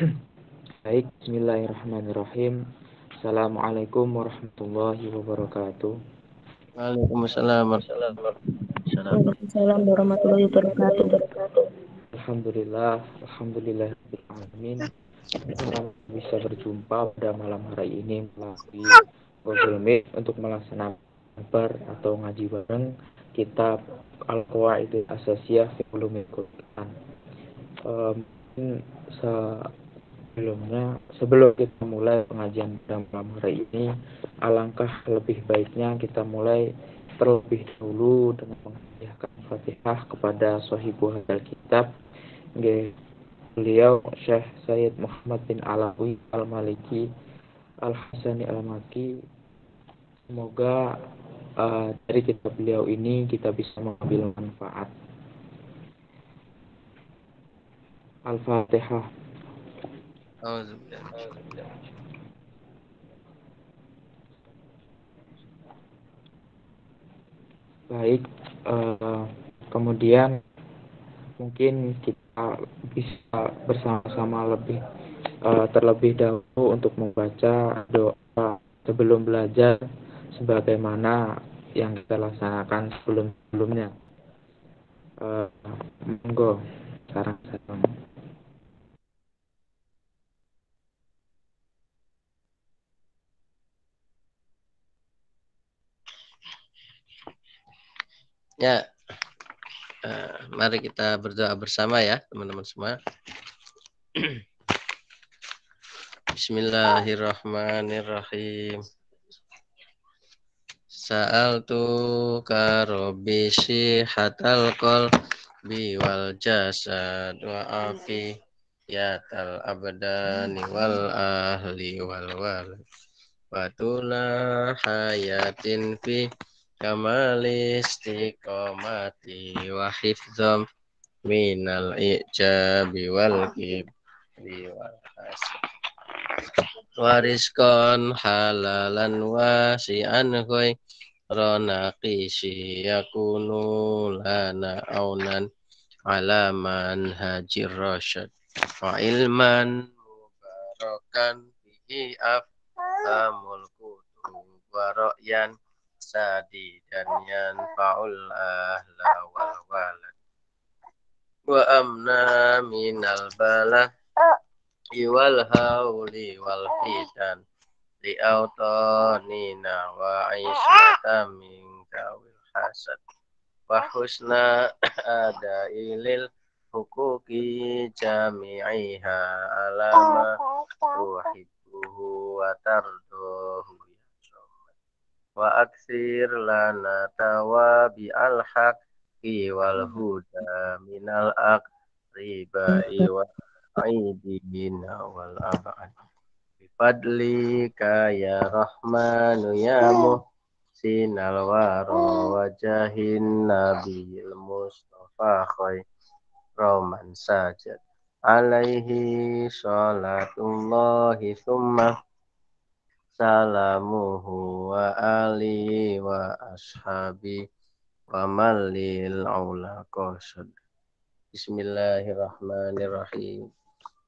Baik, bismillahirrahmanirrahim. Assalamualaikum warahmatullahi wabarakatuh. Waalaikumsalam warahmatullahi wabarakatuh. Waalaikumsalam warahmatullahi wabarakatuh. Alhamdulillah, alhamdulillahirabbil alamin. Kita bisa berjumpa pada malam hari ini melalui Google Meet untuk melaksanakan kabar atau ngaji bareng kitab Al-Qawaidul Asasiyah fi Ulumil Quran. Sebelum kita mulai pengajian pada malam hari ini, alangkah lebih baiknya kita mulai terlebih dahulu dengan menghadiahkan Fatihah kepada Sohibu Hadal Kitab, beliau Syekh Sayyid Muhammad bin Alawi Al-Maliki Al-Hasani Al-Maki. Semoga dari kitab beliau ini kita bisa mengambil manfaat. Al-Fatihah. Baik, kemudian mungkin kita bisa bersama-sama terlebih dahulu untuk membaca doa sebelum belajar sebagaimana yang kita laksanakan sebelumnya. Monggo, sekarang saya. Ya, mari kita berdoa bersama ya teman-teman semua. Bismillahirrahmanirrahim. Sa'altu ka rabbi shihatal qalbi wal jasad wa afi ya tal abdani wal ahli wal walad wa tula hayatin fi kamal istiqomati wa hifdzam minal ijabi wal kibri wal hasad wa rizqan halalan wasi'an rona qisi yakunu lana aunan alaman hajir rasyad wa ilman mubarakan bihi afhamul kutub wa ra'yan sadidan yanfa'ul ahla wal walad wa amna minal bala iwal hauli wal fitan li autanina wa aisyata min kawil hasad wa husna adailil hukuki jami'iha alama tuhibbuhu wa tarduhu wa aksir lana tawabi al-haqqi wal huda minal aqribai wa aidina wal abad bifadlika ya rahmanu ya muhsinal wara wajahin nabiyil mustafa khairan sajad alaihi salatullahi summa salamuhu wa alihi wa ashabi wa malil aula qasad. Bismillahirrahmanirrahim.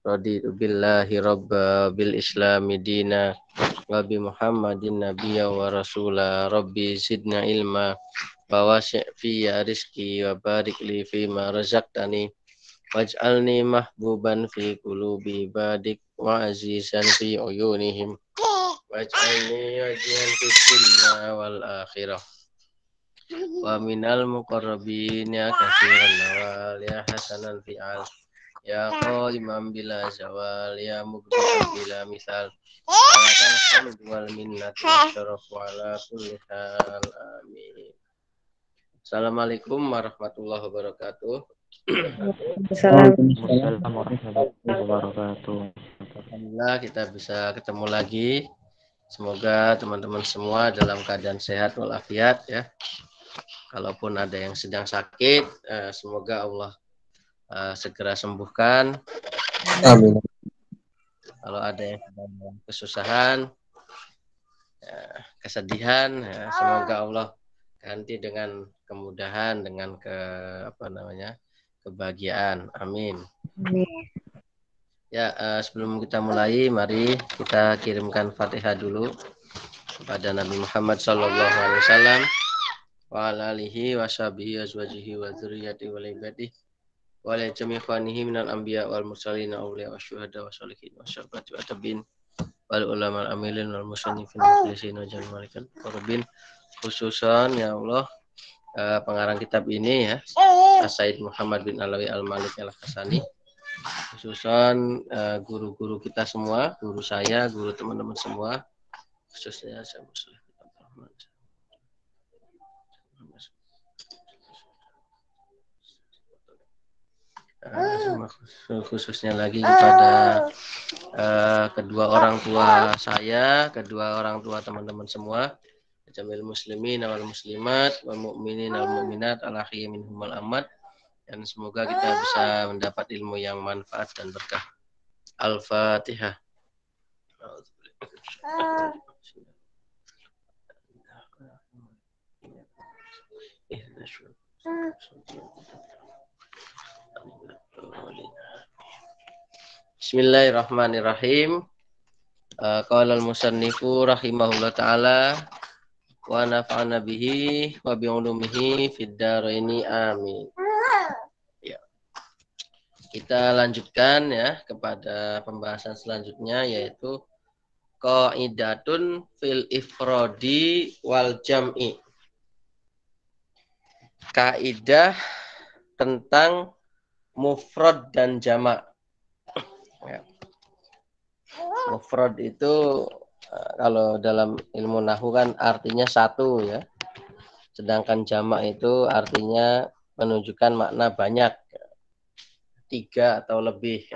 Raditu billahi rabba bil islami dina wa bi muhammadin nabiyya wa rasula rabbi zidna ilma wa wasi' fi rizqi wa barik li fi ma razaqtani waj'alni mahbuban fi qulubi ibadik wa azizan fi uyunihim waj'alni wajihan fid dunya wal akhirah wa minal muqarrabin ya katsiran nawal ya hasanan fi'al ya qaiman bila zawal ya mubdi'an bila misal alakan hamdu wal minnatu wasyarafu ala kulli hal amin. Assalamualaikum warahmatullahi wabarakatuh. Waalaikumsalam warahmatullahi wabarakatuh. Alhamdulillah kita bisa ketemu lagi. Semoga teman-teman semua dalam keadaan sehat walafiat ya. Kalaupun ada yang sedang sakit, semoga Allah segera sembuhkan. Amin. Kalau ada yang sedang dalam kesusahan, kesedihan, semoga Allah ganti dengan kemudahan, dengan kebahagiaan. Amin. Ya, sebelum kita mulai, mari kita kirimkan Fatihah dulu kepada Nabi Muhammad sallallahu alaihi wasallam wa ala alihi wa sahbihi azwajihi wa dzurriyyati wa ibadihi wa ala jami' ikhwanihi minal anbiya wal mursalin awliya wasyuhada wassalihin wasyafati wa tabi'in wal ulama al amilin wal musannifin mukhlisin wa jamalikan korobin. Khususan ya Allah, pengarang kitab ini ya, Said Muhammad bin Alawi Al-Malik Al-Hasani, khususan guru-guru kita semua, guru saya, guru teman-teman semua, khususnya saya khususnya lagi kepada kedua orang tua saya, kedua orang tua teman-teman semua, jamil muslimin wal muslimat wal mu'minin wal mu'minat al ahyi minhum wal amat, dan semoga kita bisa mendapat ilmu yang manfaat dan berkah. Al-Fatihah. Bismillahirrahmanirrahim. Qala al-musannifu rahimahullah ta'ala wa nafa'ana bihi wa bi'ulumihi fid dharaini amin. Ya. Kita lanjutkan ya kepada pembahasan selanjutnya, yaitu qaidatun fil ifrodi wal jam'i. Kaidah tentang mufrad dan jamak. Ya. Mufrad itu kalau dalam ilmu nahwu kan artinya satu ya. Sedangkan jamak itu artinya menunjukkan makna banyak, 3 atau lebih.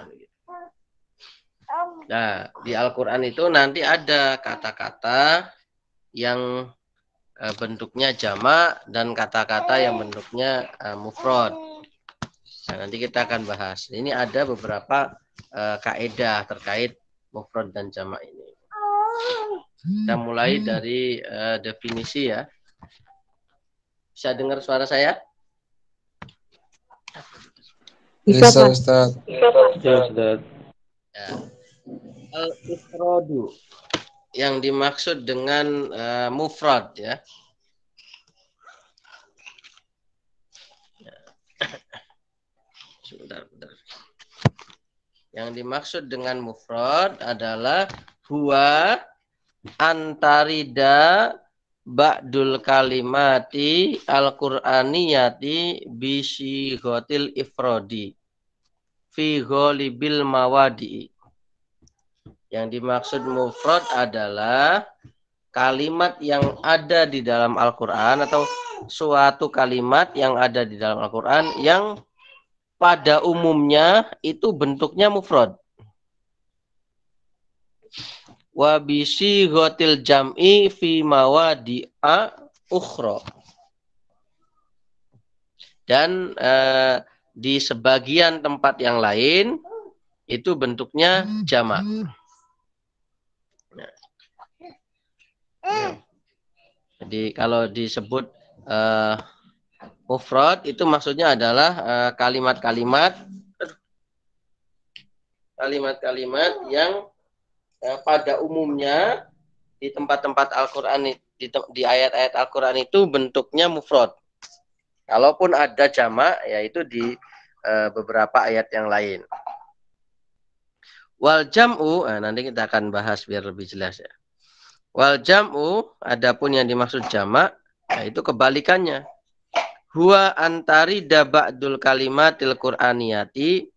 Nah, di Al-Quran itu nanti ada kata-kata yang bentuknya jamak dan kata-kata yang bentuknya mufrad. Nah, nanti kita akan bahas. Ini ada beberapa kaidah terkait mufrad dan jamak ini. Kita mulai dari definisi ya. Bisa dengar suara saya? Bisa, Pak. Ustaz. Ya, Ustaz. Ya. Al-ifradu yang dimaksud dengan mufrad ya. Sebentar. Yang dimaksud dengan mufrad adalah huwa antarida ba'dul kalimati al-qur'aniyati bisi ghotil ifrodi fi ghalibil mawadi. Yang dimaksud mufrad adalah kalimat yang ada di dalam Al-Quran atau suatu kalimat yang ada di dalam Al-Quran yang pada umumnya itu bentuknya mufrad. Wa bisi ghotil jam'i fi mawadi'a ukhra. Dan di sebagian tempat yang lain itu bentuknya jamak. Jadi kalau disebut mufrad itu maksudnya adalah kalimat-kalimat yang pada umumnya di tempat-tempat Al-Quran, di ayat-ayat Al-Quran itu bentuknya mufrad. Kalaupun ada jamak, yaitu di beberapa ayat yang lain. Wal jam'u, nanti kita akan bahas biar lebih jelas ya. Wal jam'u, adapun yang dimaksud jamak, itu kebalikannya. Huwa antari ba'dul kalimatil qur'aniyati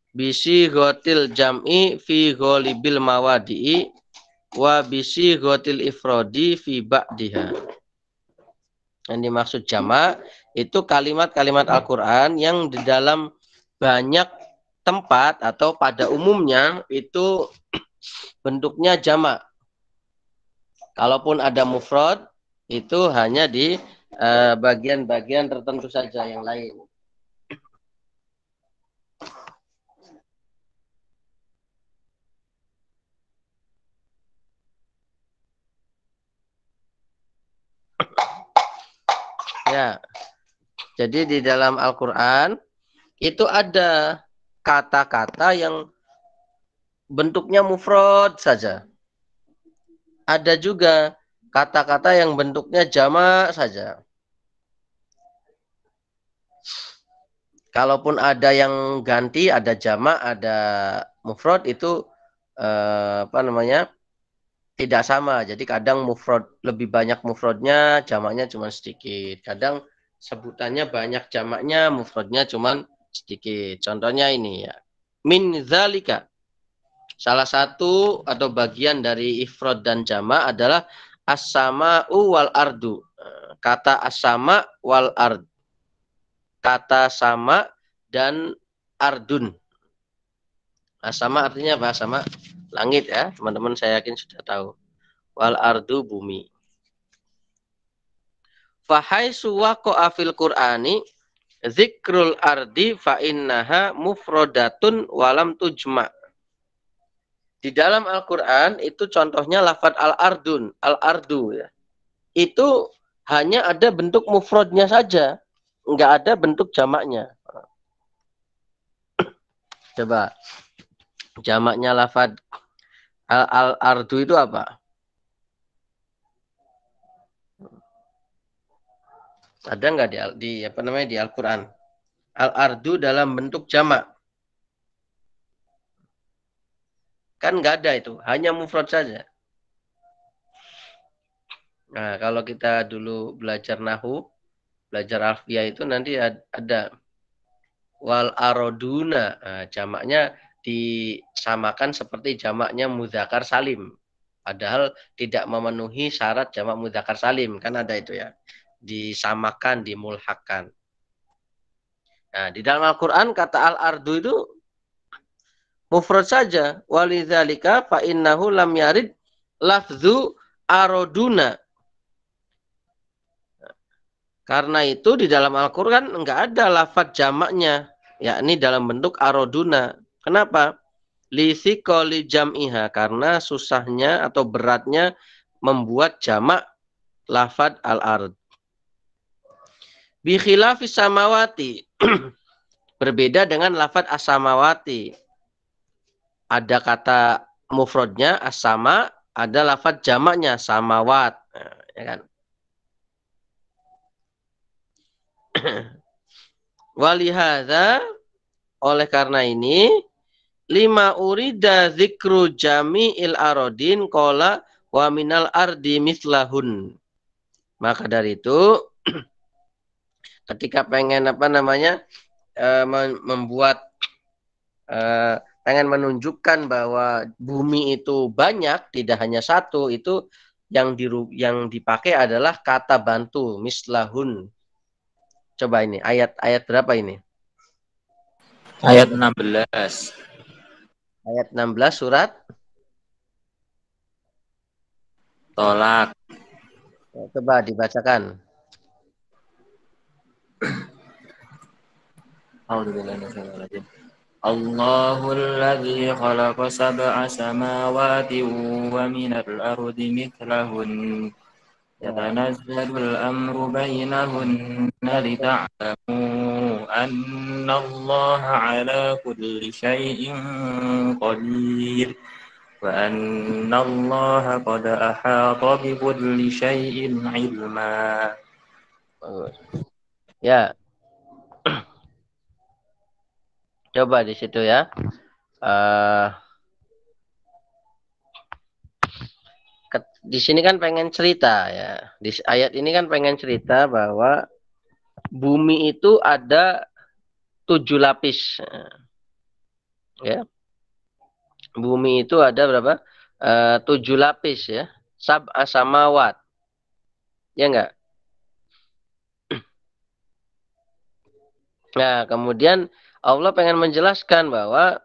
bisi ghotil jam'i fi ghalibil mawadi'i wa bisi ghotil ifrodi fi ba'diha. Yang dimaksud jamak itu kalimat-kalimat Al-Quran yang di dalam banyak tempat atau pada umumnya itu bentuknya jamak. Kalaupun ada mufrad itu hanya di bagian-bagian tertentu saja yang lain. Ya, jadi di dalam Al-Quran itu ada kata-kata yang bentuknya mufrad saja. Ada juga kata-kata yang bentuknya jamak saja. Kalaupun ada yang ganti, ada jamak, ada mufrad, itu tidak sama. Jadi kadang mufrad lebih banyak mufradnya, jamaknya cuma sedikit. Kadang sebutannya banyak, jamaknya, mufradnya cuma sedikit. Contohnya ini ya. Min zalika. Salah satu atau bagian dari ifrad dan jamak adalah as-sama'u wal ardu. Kata as-sama wal ard. Kata sama dan ardun. As-sama artinya apa? Sama langit ya. Teman-teman saya yakin sudah tahu. Wal ardu bumi. Fahaisu waqa'a fil Qur'ani zikrul ardi fa innaha mufradatun walam tujma'. Di dalam Al-Qur'an itu contohnya lafaz al-ardun, al-ardu ya. Itu hanya ada bentuk mufradnya saja, enggak ada bentuk jamaknya. Coba jamaknya lafaz al-ardu itu apa? Ada enggak di Al-Qur'an? Al-ardu dalam bentuk jamak. Kan enggak ada itu, hanya mufrad saja. Nah, kalau kita dulu belajar nahwu, belajar alfiyah itu nanti ada wal aroduna. Nah, jamaknya disamakan seperti jamaknya mudzakkar salim. Padahal tidak memenuhi syarat jamak mudzakkar salim, kan ada itu ya. Disamakan, dimulhakkan. Nah, di dalam Al-Qur'an kata al-ardu itu mufrad saja. Walidzalika fa innahu lam yarid lafzu aroduna. Karena itu di dalam Al-Qur'an enggak ada lafaz jamaknya, yakni dalam bentuk aroduna. Kenapa? Lisikoli jam'iha, karena susahnya atau beratnya membuat jamak lafaz al-ard. Bi khilafis samawati. Berbeda dengan lafaz as-samawati. Ada kata mufradnya as-sama, ada lafaz jamaknya samawat. Nah, ya kan? Walihada, oleh karena ini, lima urida zikru jami'il arodin kola wa minal ardi mislahun. Maka dari itu, ketika pengen membuat pengen menunjukkan bahwa bumi itu banyak, tidak hanya satu, itu yang dipakai adalah kata bantu mislahun. Coba ini ayat berapa ini? Ayat 16. Ayat 16 surat Tolak. Coba dibacakan. Allahul ladzi khalaqa sab'a samawati wa minal ardi mithlahun yatanazzalul amru bainahunna lita'lamu annallaha ala kulli syai'in qadir wa annallaha qad ahata bi kulli syai'in ilma. Ya. Coba di situ ya. Di sini kan pengen cerita ya. Di ayat ini kan pengen cerita bahwa bumi itu ada 7 lapis. Ya. Bumi itu ada berapa? 7 lapis ya. Sab'a samawat. Ya enggak? Nah, kemudian Allah pengen menjelaskan bahwa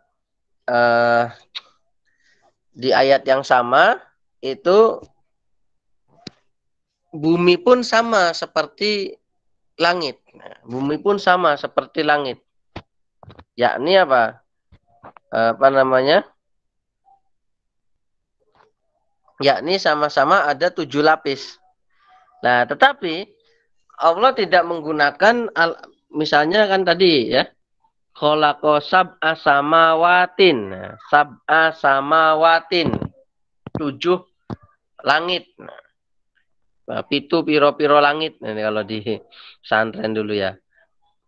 di ayat yang sama itu bumi pun sama seperti langit. Nah, bumi pun sama seperti langit. Yakni apa? Yakni sama-sama ada 7 lapis. Nah, tetapi Allah tidak menggunakan misalnya kan tadi ya, khalaqa sab'a samawatin. Sab'a samawatin. 7 langit. Pitu piro-piro langit. Ini kalau di pesantren dulu ya.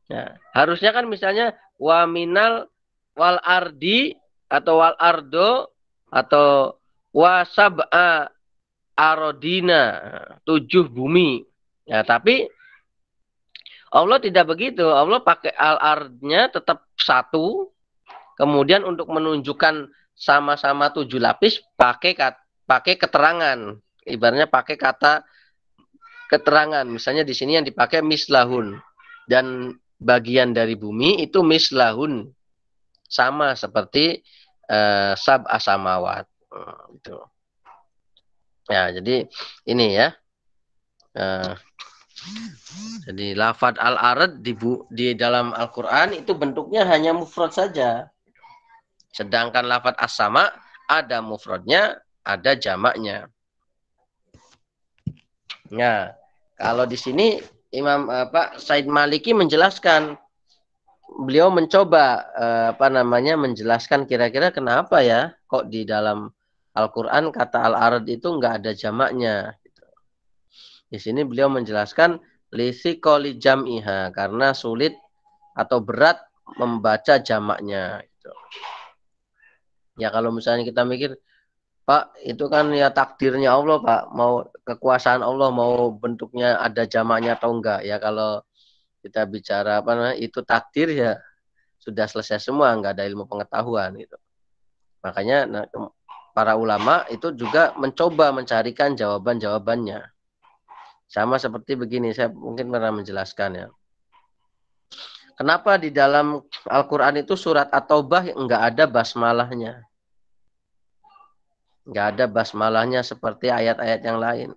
Nah, harusnya kan misalnya wa minal wal ardi atau wal ardo atau wa sab'a arodina. 7 bumi. Ya, tapi Allah tidak begitu. Allah pakai al-ardnya tetap 1. Kemudian untuk menunjukkan sama-sama 7 lapis pakai keterangan. Ibaratnya pakai kata keterangan. Misalnya di sini yang dipakai mislahun. Dan bagian dari bumi itu mislahun. Sama seperti sab'a samawat. Gitu. Ya, jadi ini ya. Jadi lafadz al-ard di dalam Al-Quran itu bentuknya hanya mufrad saja. Sedangkan lafadz as-sama ada mufradnya, ada jamaknya. Nah, kalau di sini Imam Said Maliki menjelaskan, beliau mencoba menjelaskan kira-kira kenapa ya kok di dalam Al-Quran kata al-ard itu enggak ada jamaknya. Di sini beliau menjelaskan lisi koli jam'iha karena sulit atau berat membaca jamaknya. Gitu. Ya kalau misalnya kita mikir, Pak itu kan ya takdirnya Allah Pak, mau kekuasaan Allah mau bentuknya ada jamaknya atau enggak ya kalau kita bicara itu takdir ya sudah selesai semua, enggak ada ilmu pengetahuan gitu. Makanya para ulama itu juga mencoba mencarikan jawaban-jawabannya. Sama seperti begini, saya mungkin pernah menjelaskan ya. Kenapa di dalam Al-Quran itu surat At-Taubah enggak ada basmalahnya? Enggak ada basmalahnya seperti ayat-ayat yang lain.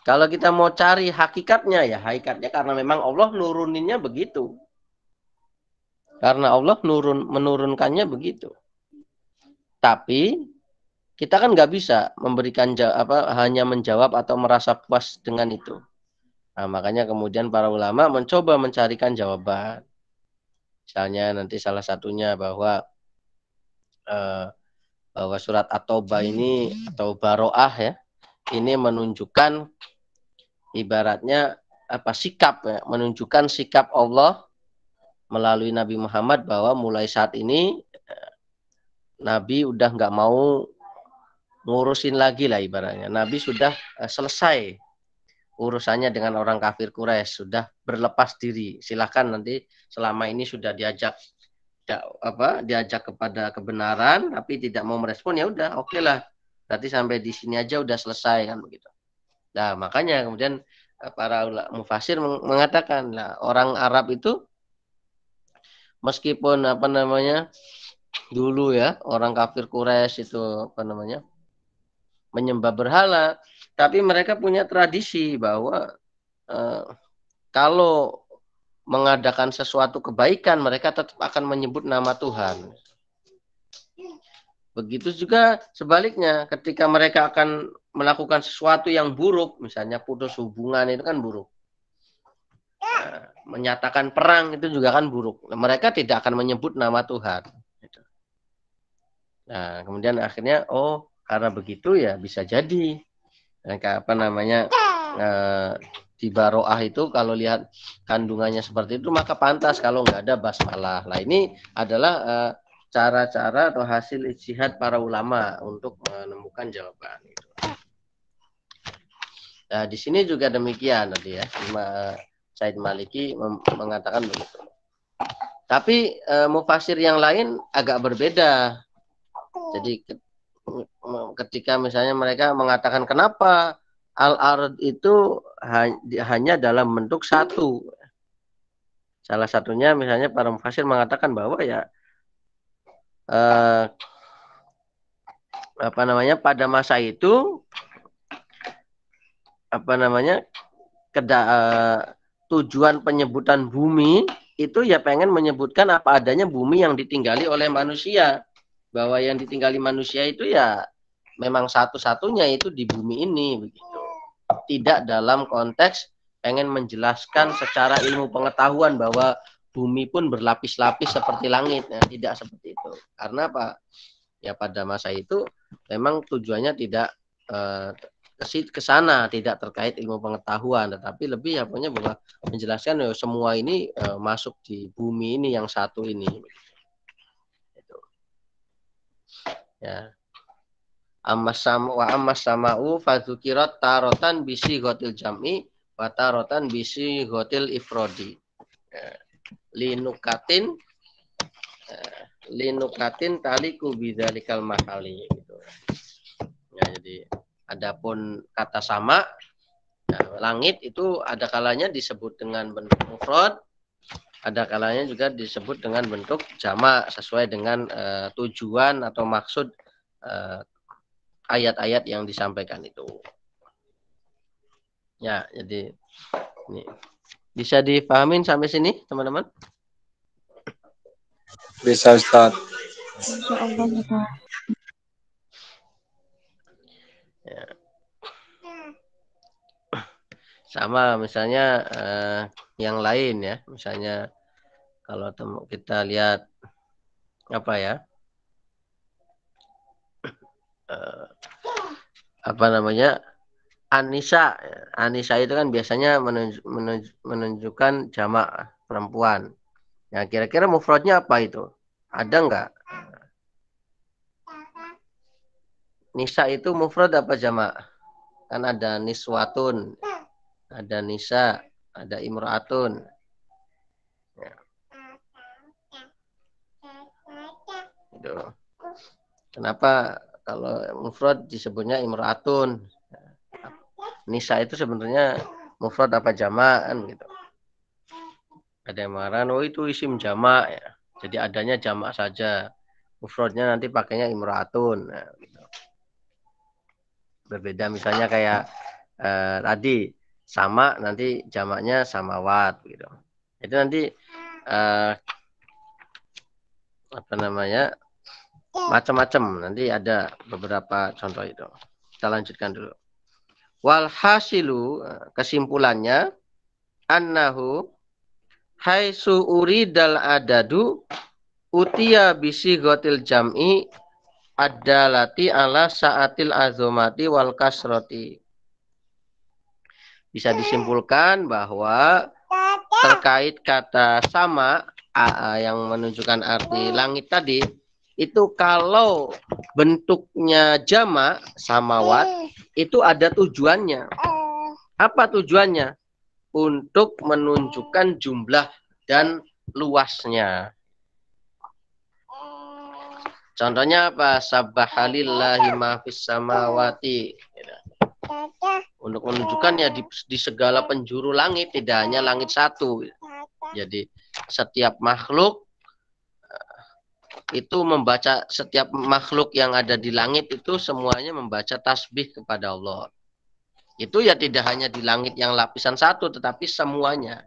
Kalau kita mau cari hakikatnya ya, hakikatnya karena memang Allah nuruninnya begitu. Karena Allah menurunkannya begitu. Tapi kita kan nggak bisa memberikan hanya menjawab atau merasa puas dengan itu. Nah, makanya kemudian para ulama mencoba mencarikan jawaban. Misalnya nanti salah satunya bahwa surat At-Taubah ini atau Baroah ya, ini menunjukkan ibaratnya sikap ya, menunjukkan sikap Allah melalui Nabi Muhammad bahwa mulai saat ini Nabi udah nggak mau ngurusin lagi lah ibaratnya. Nabi sudah selesai urusannya dengan orang kafir Quraisy, sudah berlepas diri. Silakan nanti selama ini sudah diajak kepada kebenaran tapi tidak mau merespon, ya udah oke lah. Berarti sampai di sini aja udah selesai kan begitu. Nah, makanya kemudian para mufasir mengatakan lah orang Arab itu meskipun dulu ya orang kafir Quraisy itu menyembah berhala, tapi mereka punya tradisi bahwa kalau mengadakan sesuatu kebaikan mereka tetap akan menyebut nama Tuhan. Begitu juga sebaliknya ketika mereka akan melakukan sesuatu yang buruk, misalnya putus hubungan itu kan buruk. Menyatakan perang itu juga kan buruk. Mereka tidak akan menyebut nama Tuhan. Nah, kemudian akhirnya karena begitu ya bisa jadi di Baroah itu kalau lihat kandungannya seperti itu maka pantas kalau nggak ada basmalah. Nah, ini adalah cara-cara atau hasil ijtihad para ulama untuk menemukan jawaban itu. Nah, di sini juga demikian tadi ya. Said Maliki mengatakan begitu. Tapi mufasir yang lain agak berbeda. Jadi ketika misalnya mereka mengatakan kenapa al-ard itu hanya dalam bentuk 1. Salah satunya misalnya para mufasir mengatakan bahwa ya pada masa itu tujuan penyebutan bumi itu ya pengen menyebutkan apa adanya bumi yang ditinggali oleh manusia. Bahwa yang ditinggali manusia itu ya memang satu-satunya itu di bumi ini begitu. Tidak dalam konteks pengen menjelaskan secara ilmu pengetahuan bahwa bumi pun berlapis-lapis seperti langit. Nah, tidak seperti itu. Karena apa? Ya pada masa itu memang tujuannya tidak ke sana, tidak terkait ilmu pengetahuan, tetapi lebih punya bahwa menjelaskan semua ini masuk di bumi ini yang satu ini. Itu. Ya. Ammas sama'u fadzukirat tarotan bisi gotil jam'i wa tarotan bisi gotil ifrodi. Ya. Linukatin taliku bidzalikal mahali gitu. Ya, jadi adapun kata sama, nah, langit itu ada kalanya disebut dengan bentuk mufrad, ada kalanya juga disebut dengan bentuk jamak sesuai dengan tujuan atau maksud ayat-ayat yang disampaikan itu. Ya, jadi ini bisa dipahamin sampai sini, teman-teman? Bisa Ustaz. Insyaallah Ustaz. Ya. Sama misalnya yang lain ya, misalnya kalau kita lihat apa ya, apa namanya, Anisa. Anisa itu kan biasanya menunjukkan jamak perempuan. Nah, kira-kira mufradnya apa itu? Ada nggak? Nisa itu mufrad apa jamak? Kan ada niswatun, ada nisa, ada imra'atun. Ya. Gitu. Kenapa kalau mufrad disebutnya imra'atun? Nisa itu sebenarnya mufrad apa jamak kan gitu. Ada yang mengatakan oh itu isim jamak ya. Jadi adanya jamak saja. Mufradnya nanti pakainya imra'atun. Nah, gitu. Berbeda misalnya kayak tadi sama nanti jamaknya samawat gitu. Itu nanti apa namanya macam-macam. Nanti ada beberapa contoh itu. Kita lanjutkan dulu. Walhasilu, kesimpulannya, annahu haitsu uridal adadu utiya bisi gotil jam'i adalati ala saatil azomati wal kasroti. Bisa disimpulkan bahwa terkait kata sama yang menunjukkan arti langit tadi, itu kalau bentuknya jamak samawat itu ada tujuannya. Apa tujuannya? Untuk menunjukkan jumlah dan luasnya. Contohnya apa? Sabbahalillahi ma fis samawati. Untuk menunjukkan ya di segala penjuru langit, tidak hanya langit satu. Jadi setiap makhluk itu membaca, setiap makhluk yang ada di langit itu semuanya membaca tasbih kepada Allah. Itu ya tidak hanya di langit yang lapisan satu, tetapi semuanya.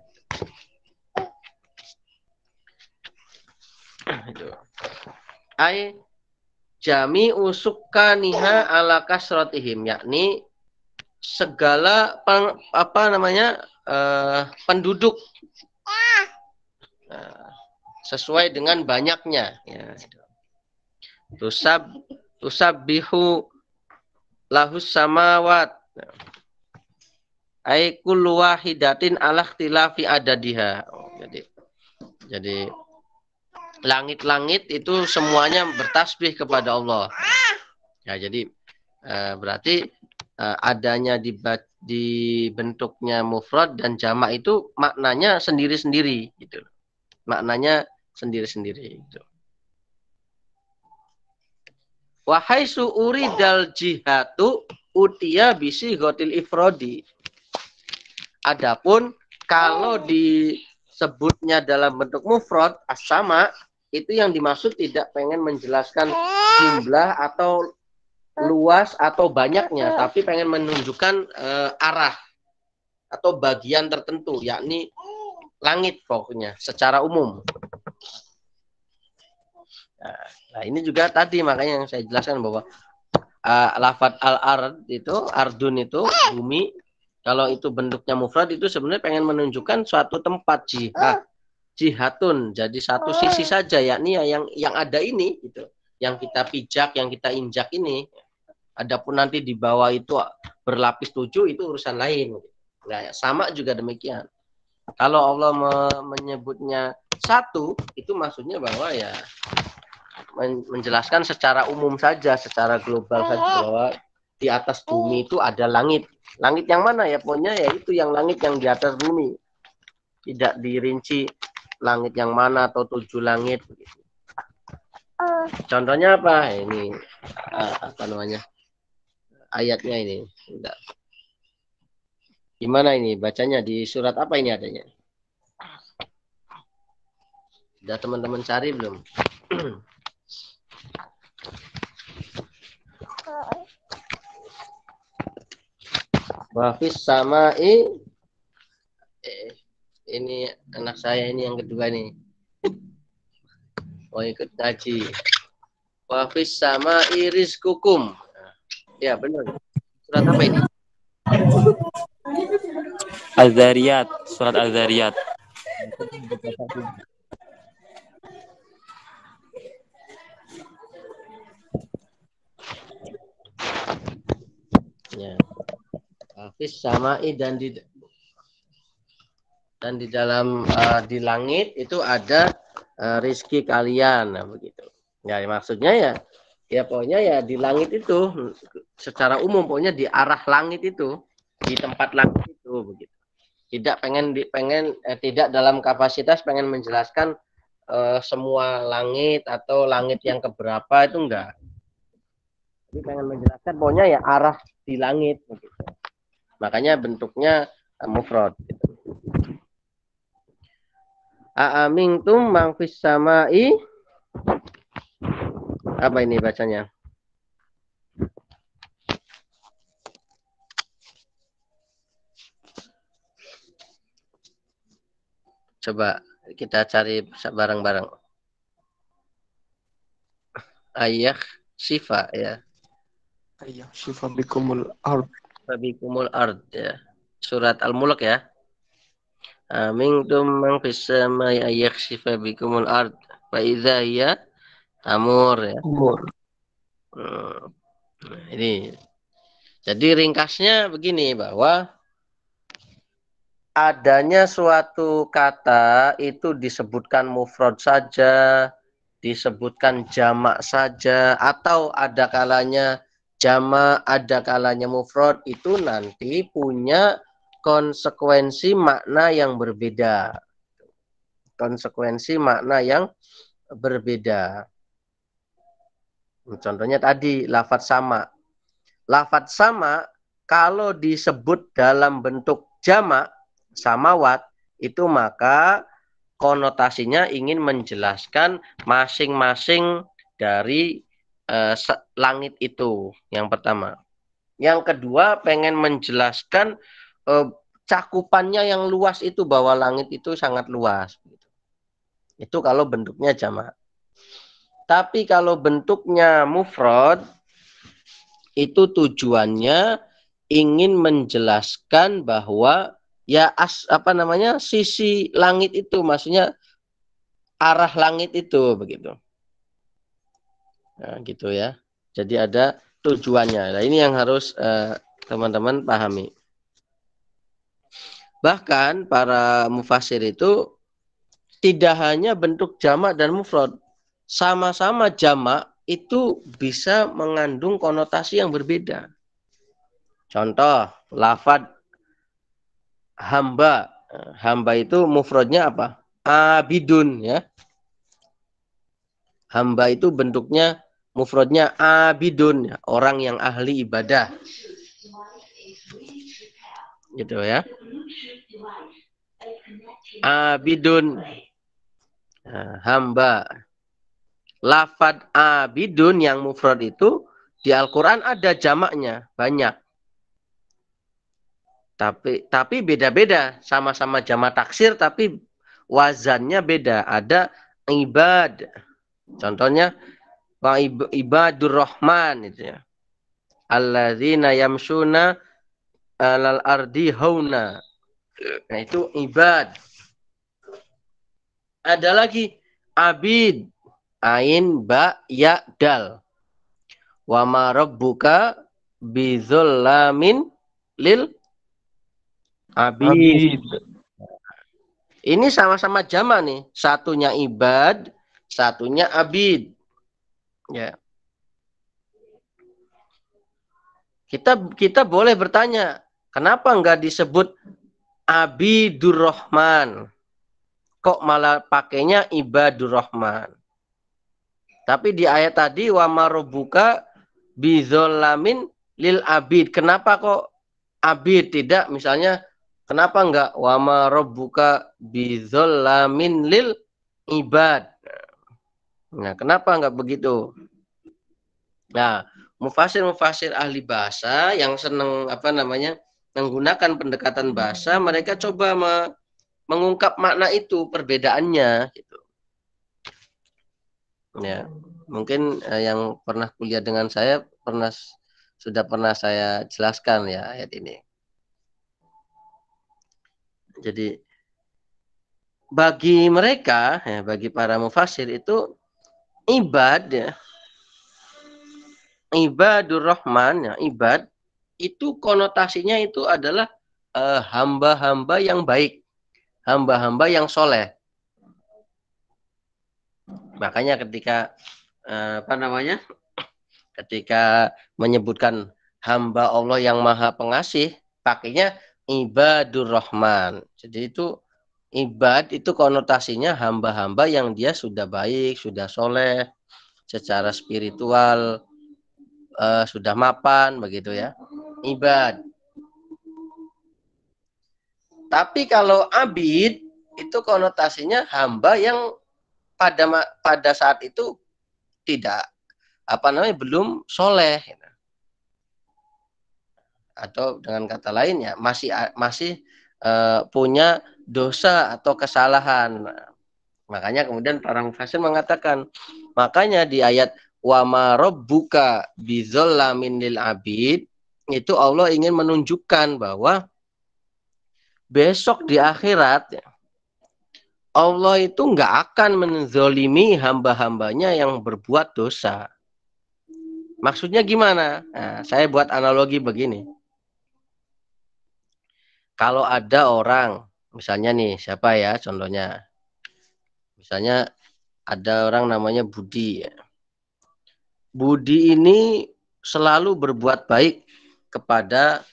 Itu. Ai jami usukaniha ala kasratihim, yakni segala penduduk sesuai dengan banyaknya. Ya. Tusabbihu lahus samawat. Ai kullu wahidatin ala ikhtilafi adadiha. Jadi langit-langit itu semuanya bertasbih kepada Allah. Ya, jadi berarti adanya di bentuknya mufrad dan jamak itu maknanya sendiri-sendiri gitu. Maknanya sendiri-sendiri gitu. Wa haitsu uridal jihatu utiya bisi gotil ifrodi. Adapun kalau disebutnya dalam bentuk mufrad as-sama, itu yang dimaksud tidak pengen menjelaskan jumlah atau luas atau banyaknya, tapi pengen menunjukkan arah atau bagian tertentu, yakni langit pokoknya secara umum. Nah, ini juga tadi makanya yang saya jelaskan bahwa lafadz al-ard itu, ardun itu bumi, kalau itu bentuknya mufrad itu sebenarnya pengen menunjukkan suatu tempat jihad jihatun, jadi satu sisi saja, yakni yang ada ini gitu. Yang kita pijak, yang kita injak ini. Adapun nanti di bawah itu berlapis 7 itu urusan lain. Nah, sama juga demikian. Kalau Allah menyebutnya satu, itu maksudnya bahwa ya menjelaskan secara umum saja, secara global saja, bahwa di atas bumi itu ada langit. Langit yang mana ya? Pokoknya ya itu yang langit yang di atas bumi. Tidak dirinci langit yang mana atau 7 langit. Contohnya apa? Ini apa namanya? Ayatnya ini. Enggak. Gimana ini bacanya di surat apa ini adanya? Sudah teman-teman cari belum? Wafis sama'i. Ini anak saya ini yang kedua nih. Mau ikut ngaji. Wafis sama'i rizqukum. Ya benar. Surat apa ini? Az-Zariyat, surat Az-Zariyat. Ya. Hafiz sama'i dan di dalam di langit itu ada rizki kalian, nah begitu. Ya maksudnya ya pokoknya ya di langit itu secara umum, pokoknya di arah langit itu, di tempat langit itu begitu. Tidak tidak dalam kapasitas pengen menjelaskan semua langit atau langit yang keberapa, itu enggak. Jadi pengen menjelaskan pokoknya ya arah di langit begitu. Makanya bentuknya mufrad gitu. A'amintum man fis sama'i. Apa ini bacanya? Coba kita cari bareng-bareng. Ayah Syifa ya. Ayah syifa bikumul ard. Bikumul ard ya. Surat Al-Mulk ya. Amintum man fis sama'i ayah Syifa bikumul ard. Fa idza hiya tamur ya. Ini. Jadi ringkasnya begini, bahwa adanya suatu kata itu disebutkan mufrad saja, disebutkan jamak saja, atau ada kalanya jamak, ada kalanya mufrad, itu nanti punya konsekuensi makna yang berbeda. Konsekuensi makna yang berbeda. Contohnya tadi lafadz sama. Lafadz sama kalau disebut dalam bentuk jamak samawat itu maka konotasinya ingin menjelaskan masing-masing dari langit itu, yang pertama. Yang kedua pengen menjelaskan cakupannya yang luas itu, bahwa langit itu sangat luas. Itu kalau bentuknya jamak. Tapi kalau bentuknya mufrad itu tujuannya ingin menjelaskan bahwa ya sisi langit itu, maksudnya arah langit itu begitu. Nah, gitu ya. Jadi ada tujuannya. Nah, ini yang harus teman-teman pahami. Bahkan para mufassir itu tidak hanya bentuk jamak dan mufrad, sama-sama jamak itu bisa mengandung konotasi yang berbeda. Contoh, lafadz hamba. Hamba itu mufradnya apa? Abidun ya. Hamba itu bentuknya mufradnya abidun, ya, orang yang ahli ibadah. Gitu ya. Abidun. Nah, hamba. Lafadz abidun yang mufrad itu di Al-Quran ada jamaknya, banyak. Tapi beda-beda, sama-sama jamak taksir tapi wazannya beda. Ada ibad. Contohnya ibadur rahman itu ya. Alladzina yamshuna alal ardi hauna. Nah itu ibad. Ada lagi abid, ain, ba, ya, dal. Wa ma rabbuka bidzulamin lil abid. Abid. Ini sama-sama jama nih. Satunya ibad, satunya abid. Ya. Kita boleh bertanya, kenapa enggak disebut Abidur Rahman? Kok malah pakainya Ibadur Rahman? Tapi di ayat tadi wa marobuka bizolamin lil abid. Kenapa kok abid tidak? Misalnya kenapa enggak wa marobuka bizolamin lil ibad? Nah, kenapa enggak begitu? Nah, mufasir ahli bahasa yang senang menggunakan pendekatan bahasa, mereka coba mengungkap makna itu, perbedaannya gitu. Ya, mungkin yang pernah kuliah dengan saya sudah pernah saya jelaskan ya ayat ini. Jadi bagi mereka, ya, bagi para mufasir itu ibad, Ibadur Rahman, ya, ibad itu konotasinya itu adalah hamba-hamba yang baik, hamba-hamba yang soleh. Makanya ketika ketika menyebutkan hamba Allah yang maha pengasih, pakainya Ibadur Rahman. Jadi itu ibad itu konotasinya hamba-hamba yang dia sudah baik, sudah soleh, secara spiritual, sudah mapan begitu ya, ibad. Tapi kalau abid itu konotasinya hamba yang pada saat itu tidak belum soleh, atau dengan kata lain ya masih punya dosa atau kesalahan. Makanya kemudian para mufasir mengatakan, makanya di ayat wa ma rabbuka bidzalamin lil abid itu Allah ingin menunjukkan bahwa besok di akhirat Allah itu nggak akan menzolimi hamba-hambanya yang berbuat dosa. Maksudnya gimana? Nah, saya buat analogi begini. Kalau ada orang, misalnya nih, siapa ya contohnya? Misalnya ada orang namanya Budi. Budi ini selalu berbuat baik kepada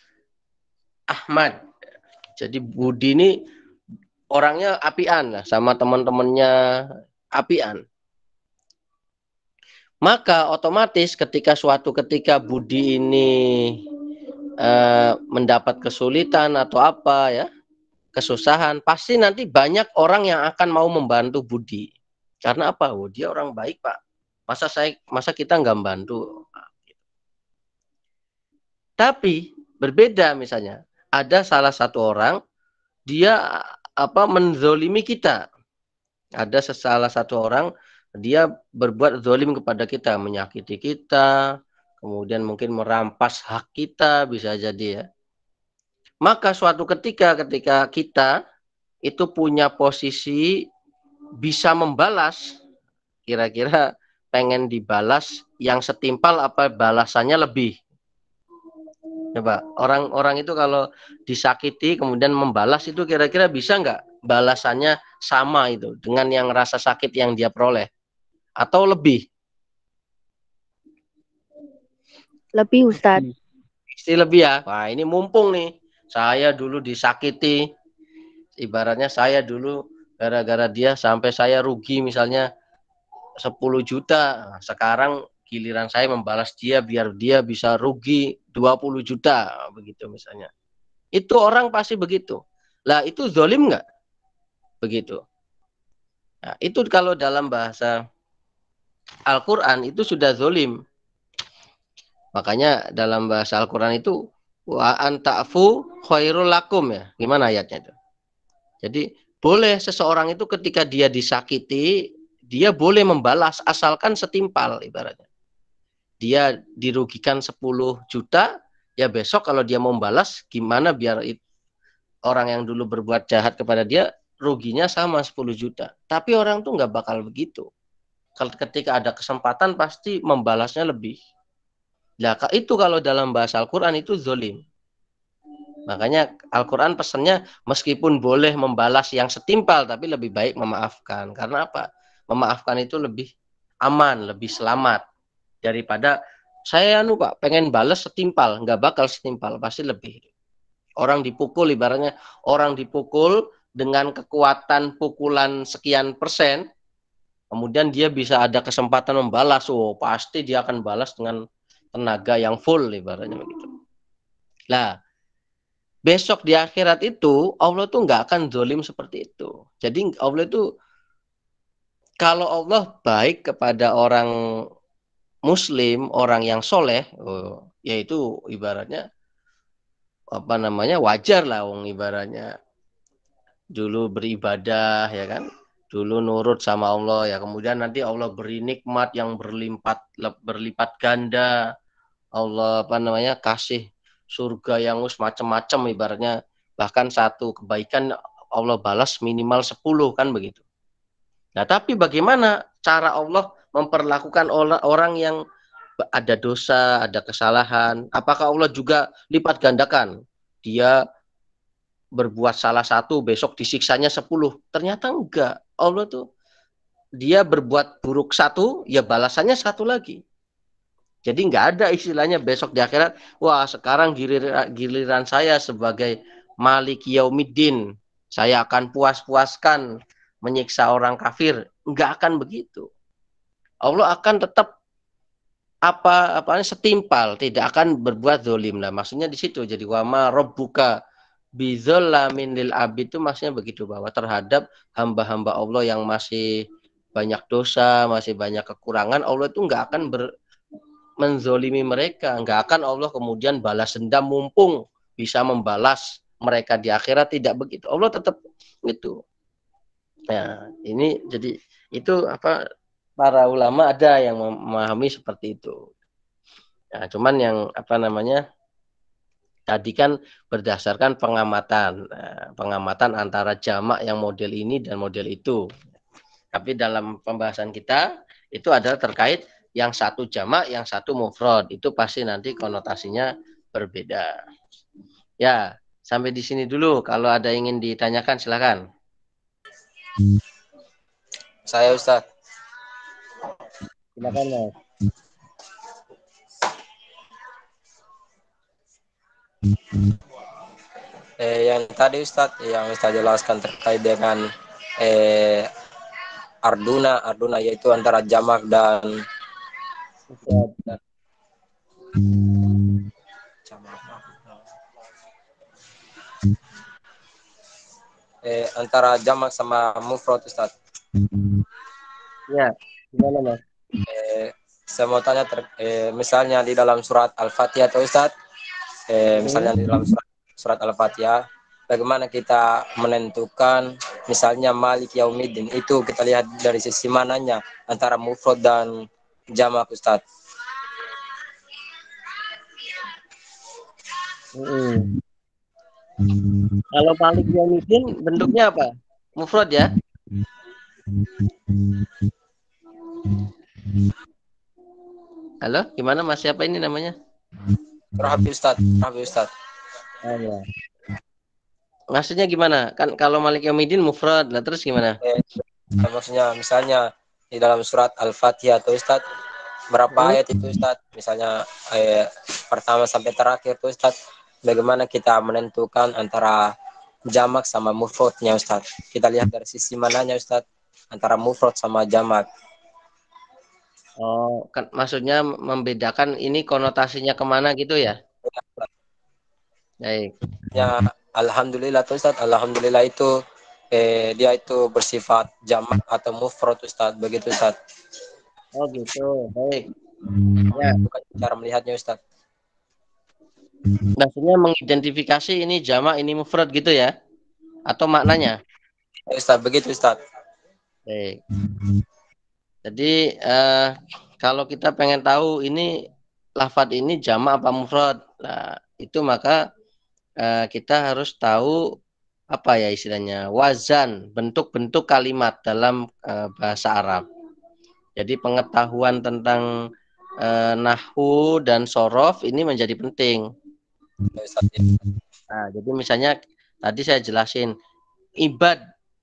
Ahmad. Jadi Budi ini orangnya apian lah, sama teman-temannya apian. Maka otomatis suatu ketika Budi ini mendapat kesulitan atau apa ya, kesusahan, pasti nanti banyak orang yang akan mau membantu Budi. Karena apa? Oh, dia orang baik, Pak. Masa kita nggak membantu? Tapi berbeda, misalnya ada salah satu orang dia menzolimi kita. Ada salah satu orang dia berbuat zolim kepada kita, menyakiti kita, kemudian mungkin merampas hak kita, bisa jadi ya. Maka suatu ketika kita itu punya posisi bisa membalas, kira-kira pengen dibalas yang setimpal apa balasannya lebih. Coba orang itu kalau disakiti kemudian membalas itu kira-kira bisa nggak balasannya sama itu dengan yang rasa sakit yang dia peroleh atau lebih? Lebih, Ustadz. Pasti lebih ya. Wah, ini mumpung nih. Saya dulu disakiti. Ibaratnya saya dulu gara-gara dia sampai saya rugi misalnya 10 juta. Sekarang giliran saya membalas dia biar dia bisa rugi 20 juta. Begitu misalnya. Itu orang pasti begitu. Lah itu zolim nggak? Begitu. Nah, itu kalau dalam bahasa Al-Quran itu sudah zolim. Makanya dalam bahasa Al-Quran itu wa anta'fu khairul lakum ya. Gimana ayatnya itu? Jadi boleh seseorang itu ketika dia disakiti, dia boleh membalas asalkan setimpal ibaratnya. Dia dirugikan 10 juta, ya besok kalau dia mau membalas gimana biar orang yang dulu berbuat jahat kepada dia ruginya sama 10 juta. Tapi orang tuh nggak bakal begitu. Ketika ada kesempatan pasti membalasnya lebih. Nah, itu kalau dalam bahasa Al-Quran itu zolim. Makanya Al-Quran pesannya meskipun boleh membalas yang setimpal, tapi lebih baik memaafkan. Karena apa? Memaafkan itu lebih aman, lebih selamat. Daripada saya Pak pengen balas setimpal, nggak bakal setimpal, pasti lebih. Orang dipukul, ibaratnya orang dipukul dengan kekuatan pukulan sekian persen, kemudian dia bisa ada kesempatan membalas, pasti dia akan balas dengan tenaga yang full, ibaratnya begitu. Nah, besok di akhirat itu Allah tuh nggak akan zalim seperti itu. Jadi Allah itu, kalau Allah baik kepada orang Muslim, orang yang soleh, yaitu ibaratnya wajar lah, ibaratnya dulu beribadah ya kan, dulu nurut sama Allah ya, kemudian nanti Allah beri nikmat yang berlipat ganda, Allah kasih surga yang macam-macam, ibaratnya bahkan satu kebaikan Allah balas minimal 10 kan begitu. Nah, tapi bagaimana cara Allah memperlakukan orang yang ada dosa, ada kesalahan? Apakah Allah juga lipat gandakan? Dia berbuat salah satu, besok disiksanya 10. Ternyata enggak. Allah tuh, dia berbuat buruk satu, ya balasannya satu lagi. Jadi enggak ada istilahnya besok di akhirat, wah sekarang giliran saya sebagai Malik Yaumiddin, saya akan puas-puaskan menyiksa orang kafir. Enggak akan begitu. Allah akan tetap setimpal, tidak akan berbuat zalim. Nah, maksudnya di situ. Jadi wama rabbuka bidzalamin lil abid, itu maksudnya begitu, bahwa terhadap hamba-hamba Allah yang masih banyak dosa, masih banyak kekurangan, Allah itu enggak akan menzolimi mereka. Enggak akan Allah kemudian balas dendam mumpung bisa membalas mereka di akhirat, tidak begitu. Allah tetap itu. Nah, ini jadi itu para ulama ada yang memahami seperti itu. Nah, cuman yang tadi kan berdasarkan pengamatan antara jamak yang model ini dan model itu. Tapi dalam pembahasan kita itu adalah terkait yang satu jamak, yang satu mufrad. Itu pasti nanti konotasinya berbeda. Ya, sampai di sini dulu. Kalau ada yang ingin ditanyakan silakan. Saya Ustaz. Silakan Mas. Yang tadi Ustaz, yang Ustaz jelaskan terkait dengan Arduna yaitu antara jamak dan antara jamak sama mufrad Ustaz. Ya, gimana Mas? Saya mau tanya misalnya di dalam surat Al-Fatihah atau Ustaz, misalnya di dalam surat Al-Fatihah, bagaimana kita menentukan misalnya Malik Yaumiddin, itu kita lihat dari sisi mananya antara mufrad dan jamak Ustaz. Kalau Malik Yaumiddin bentuknya apa? Mufrad ya? Halo, gimana Mas? Siapa ini namanya? Rabi Ustaz. Oh, ya. Maksudnya gimana? Kan kalau Malik Yaumiddin mufrad, lah terus gimana? Maksudnya misalnya di dalam surat Al-Fatihah atau Ustaz, berapa ayat itu Ustaz? Misalnya pertama sampai terakhir itu Ustaz, bagaimana kita menentukan antara jamak sama mufradnya Ustaz? Kita lihat dari sisi mananya Ustaz, antara mufrad sama jamak. Oh, kan maksudnya membedakan ini konotasinya kemana gitu ya? Baik. Ya, alhamdulillah tuh Ustaz, alhamdulillah itu dia itu bersifat jamak atau mufrad Ustaz, begitu Ustaz. Oh gitu, baik. Ya, bukan cara melihatnya Ustaz. Maksudnya mengidentifikasi ini jamak, ini mufrad gitu ya? Atau maknanya? Ustaz, begitu Ustaz. Baik. Jadi kalau kita pengen tahu ini lafadz ini jamak apa mufrad, nah itu maka kita harus tahu apa ya istilahnya, wazan, bentuk-bentuk kalimat dalam bahasa Arab. Jadi pengetahuan tentang nahwu dan sorof ini menjadi penting. Nah, jadi misalnya tadi saya jelasin ibad,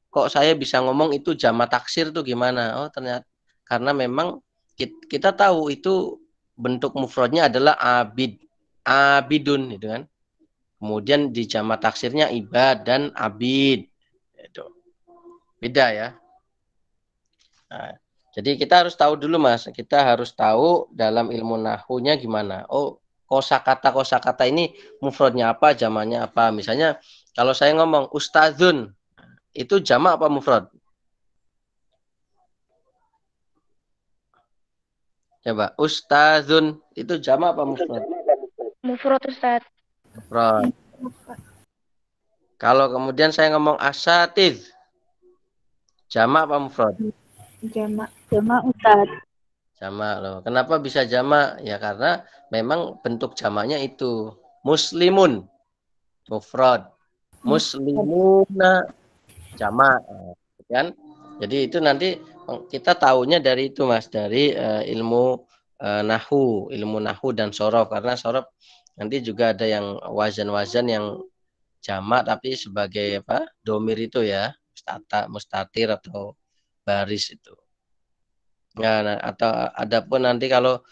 kok saya bisa ngomong itu jamak taksir tuh gimana? Oh ternyata karena memang kita tahu itu bentuk mufradnya adalah abid, abidun gitu kan. Kemudian di jamak taksirnya ibad dan abid. Itu beda ya. Nah, jadi kita harus tahu dulu Mas, kita harus tahu dalam ilmu nahwunya gimana. Oh, kosakata ini mufradnya apa, jamaknya apa. Misalnya kalau saya ngomong ustadzun, itu jamak apa mufrad? Coba, ustadzun itu jamak apa mufrad? Mufrad Ustaz. Mufrad. Kalau kemudian saya ngomong asatiz, jamak apa mufrad? Jamak. Jamak Ustaz. Jamak loh. Kenapa bisa jamak? Ya karena memang bentuk jamaknya itu muslimun mufrad, muslimuna jamak, kan? Jadi itu nanti kita tahunya dari itu Mas, dari ilmu nahwu dan sorof, karena sorof nanti juga ada yang wazan-wazan yang jamak tapi sebagai apa? Domir itu ya, mustatir atau baris itu. Nah, atau adapun nanti kalau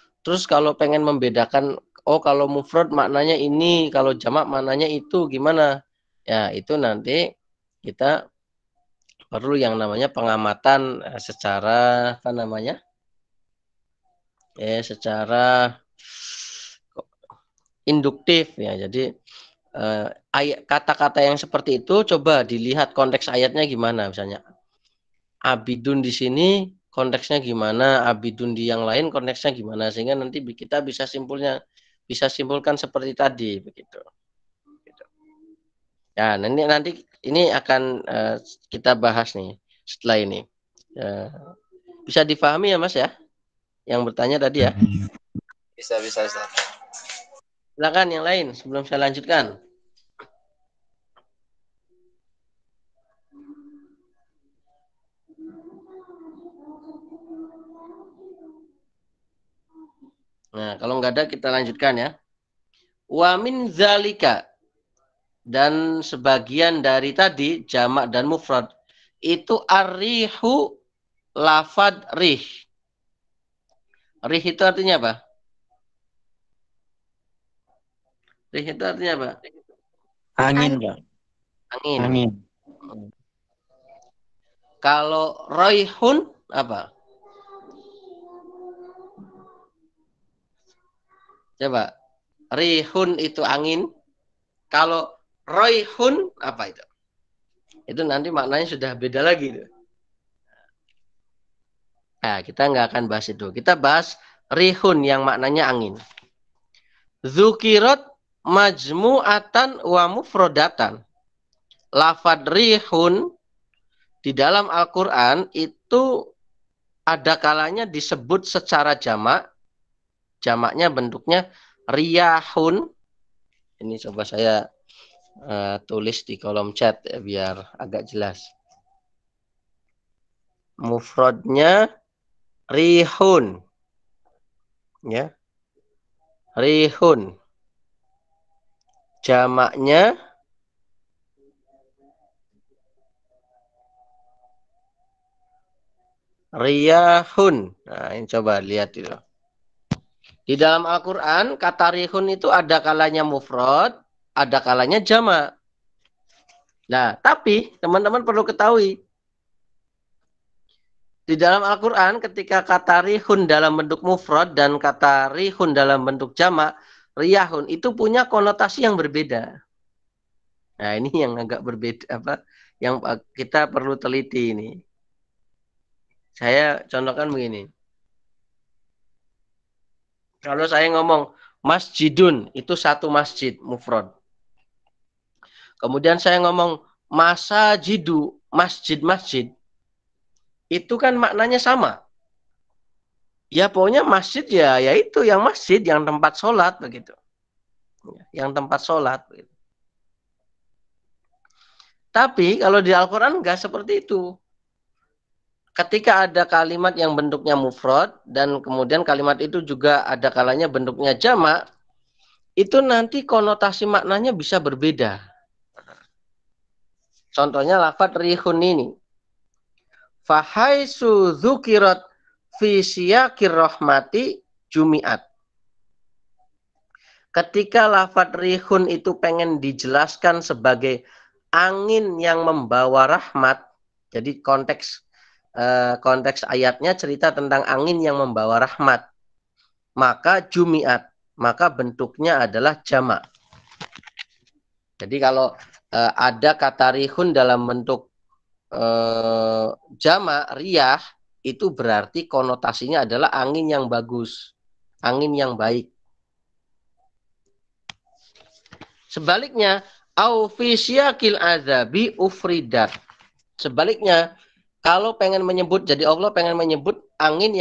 pengen membedakan, oh kalau mufrad maknanya ini, kalau jamak maknanya itu gimana? Ya, itu nanti kita perlu yang namanya pengamatan secara apa namanya? Secara induktif ya. Jadi kata-kata yang seperti itu coba dilihat konteks ayatnya gimana, misalnya abidun di sini konteksnya gimana, abidun di yang lain konteksnya gimana, sehingga nanti kita bisa simpulkan seperti tadi begitu. Ya, nanti ini akan kita bahas nih setelah ini. Bisa difahami ya Mas ya, yang bertanya tadi ya? Bisa. Silakan yang lain sebelum saya lanjutkan. Nah, kalau nggak ada kita lanjutkan ya. Wa min zalika, dan sebagian dari tadi jamak dan mufrad itu arrihu, lafad rih. Rih itu artinya apa? Rih itu artinya apa? Angin, Pak. Angin. Angin. Kalau roihun apa? Coba. Rihun itu angin. Kalau roihun apa itu? Itu nanti maknanya sudah beda lagi. Nah, kita nggak akan bahas itu. Kita bahas rihun yang maknanya angin. Zukirat majmu'atan wa mufrodatan. Lafad rihun di dalam Al-Quran itu ada kalanya disebut secara jamak. Jamaknya bentuknya riyahun. Ini coba saya tulis di kolom chat ya, biar agak jelas. Mufradnya rihun. Ya. Rihun. Jamaknya riyahun. Nah, ini coba lihat itu. Di dalam Al-Quran, kata rihun itu ada kalanya mufrad, ada kalanya jamak. Nah, tapi teman-teman perlu ketahui, di dalam Al-Quran ketika kata rihun dalam bentuk mufrad dan kata rihun dalam bentuk jamak, riyahun itu punya konotasi yang berbeda. Nah, ini yang agak berbeda, yang kita perlu teliti ini. Saya contohkan begini. Kalau saya ngomong masjidun, itu satu masjid, mufrad. Kemudian saya ngomong masajidu, masjid-masjid, itu kan maknanya sama. Ya pokoknya masjid ya itu yang masjid, yang tempat sholat begitu. Yang tempat sholat begitu. Tapi kalau di Al-Quran nggak seperti itu. Ketika ada kalimat yang bentuknya mufrad dan kemudian kalimat itu juga ada kalanya bentuknya jamak, itu nanti konotasi maknanya bisa berbeda. Contohnya lafadz rihun ini. Fahaisu dzukirat fi siyaqir rahmati jumi'at. Ketika lafadz rihun itu pengen dijelaskan sebagai angin yang membawa rahmat, jadi konteks ayatnya cerita tentang angin yang membawa rahmat, maka jumi'at, maka bentuknya adalah jamak. Jadi kalau ada kata rihun dalam bentuk jamak, riyah, itu berarti konotasinya adalah angin yang bagus, angin yang baik. Sebaliknya, au fi syaqil azabi ufridat. Sebaliknya, kalau pengen menyebut, jadi Allah pengen menyebut angin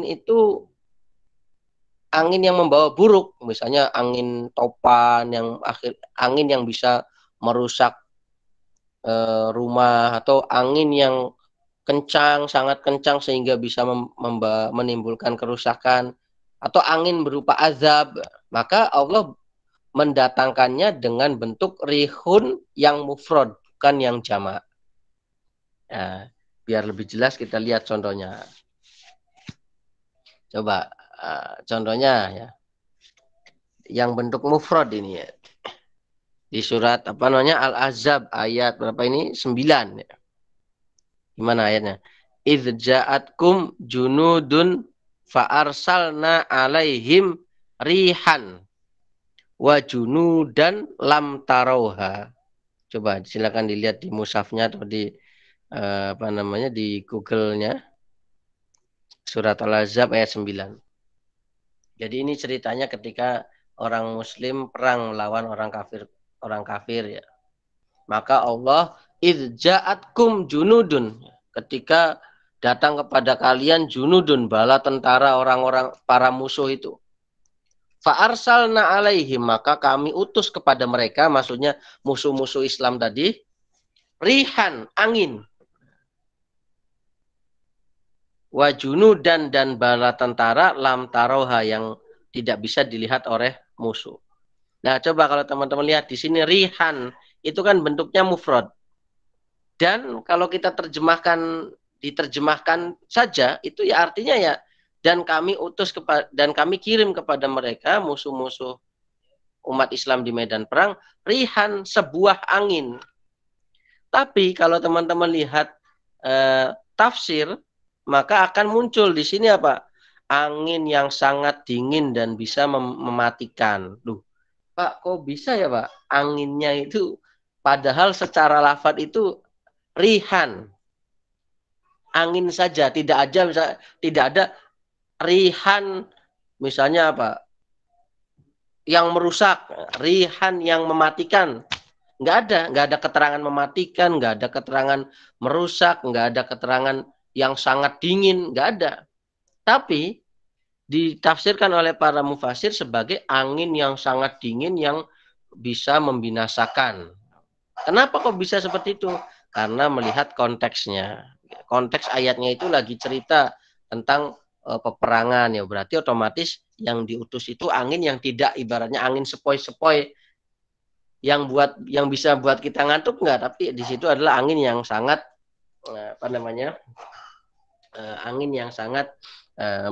itu angin yang membawa buruk, misalnya angin topan, angin yang bisa merusak rumah, atau angin yang kencang, sangat kencang sehingga bisa menimbulkan kerusakan, atau angin berupa azab, maka Allah mendatangkannya dengan bentuk rihun yang mufrad, bukan yang jamak. Nah, biar lebih jelas kita lihat contohnya. Coba contohnya ya. Yang bentuk mufrad ini ya. Di surat Al-Ahzab ayat berapa ini? 9 ya. Gimana ayatnya? Idz ja'atkum junudun fa'arsalna alaihim rihan wa junudan lam tarauha. Coba silakan dilihat di mushafnya atau di di Google-nya. Surat Al-Ahzab ayat 9. Jadi ini ceritanya ketika orang muslim perang melawan orang kafir ya. Maka Allah idz ja'atkum junudun, ketika datang kepada kalian junudun, bala tentara orang-orang para musuh itu. Fa'arsalna alaihim, maka kami utus kepada mereka, maksudnya musuh-musuh Islam tadi, rihan, angin. Wa junudan, dan bala tentara lam taroha, yang tidak bisa dilihat oleh musuh. Nah, coba kalau teman-teman lihat di sini rihan itu kan bentuknya mufrad. Dan kalau kita diterjemahkan saja, itu ya artinya ya, dan kami kirim kepada mereka musuh-musuh umat Islam di medan perang rihan, sebuah angin. Tapi kalau teman-teman lihat tafsir, maka akan muncul di sini apa? Angin yang sangat dingin dan bisa mematikan. Duh, Pak, kok bisa ya Pak? Anginnya itu padahal secara lafadz itu rihan. Angin saja, tidak ada rihan misalnya apa? Yang merusak, rihan yang mematikan. Nggak ada keterangan mematikan, nggak ada keterangan merusak, nggak ada keterangan yang sangat dingin, nggak ada. Tapi ditafsirkan oleh para mufasir sebagai angin yang sangat dingin yang bisa membinasakan. Kenapa kok bisa seperti itu? Karena melihat konteksnya. Konteks ayatnya itu lagi cerita tentang peperangan ya, berarti otomatis yang diutus itu angin yang tidak ibaratnya angin sepoi-sepoi yang bisa buat kita ngantuk, enggak, tapi di situ adalah angin yang sangat angin yang sangat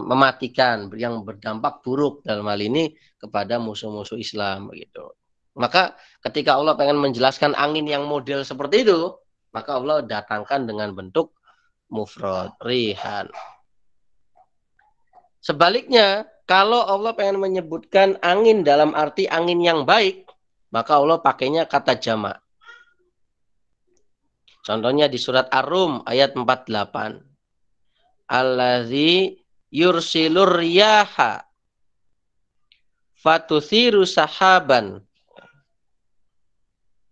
mematikan, yang berdampak buruk dalam hal ini kepada musuh-musuh Islam begitu. Maka ketika Allah pengen menjelaskan angin yang model seperti itu, maka Allah datangkan dengan bentuk mufrad, rihan. Sebaliknya, kalau Allah pengen menyebutkan angin dalam arti angin yang baik, maka Allah pakainya kata jamak. Contohnya di surat Ar-Rum ayat 48. Allazi yursilur riyaha fatuthiru sahaban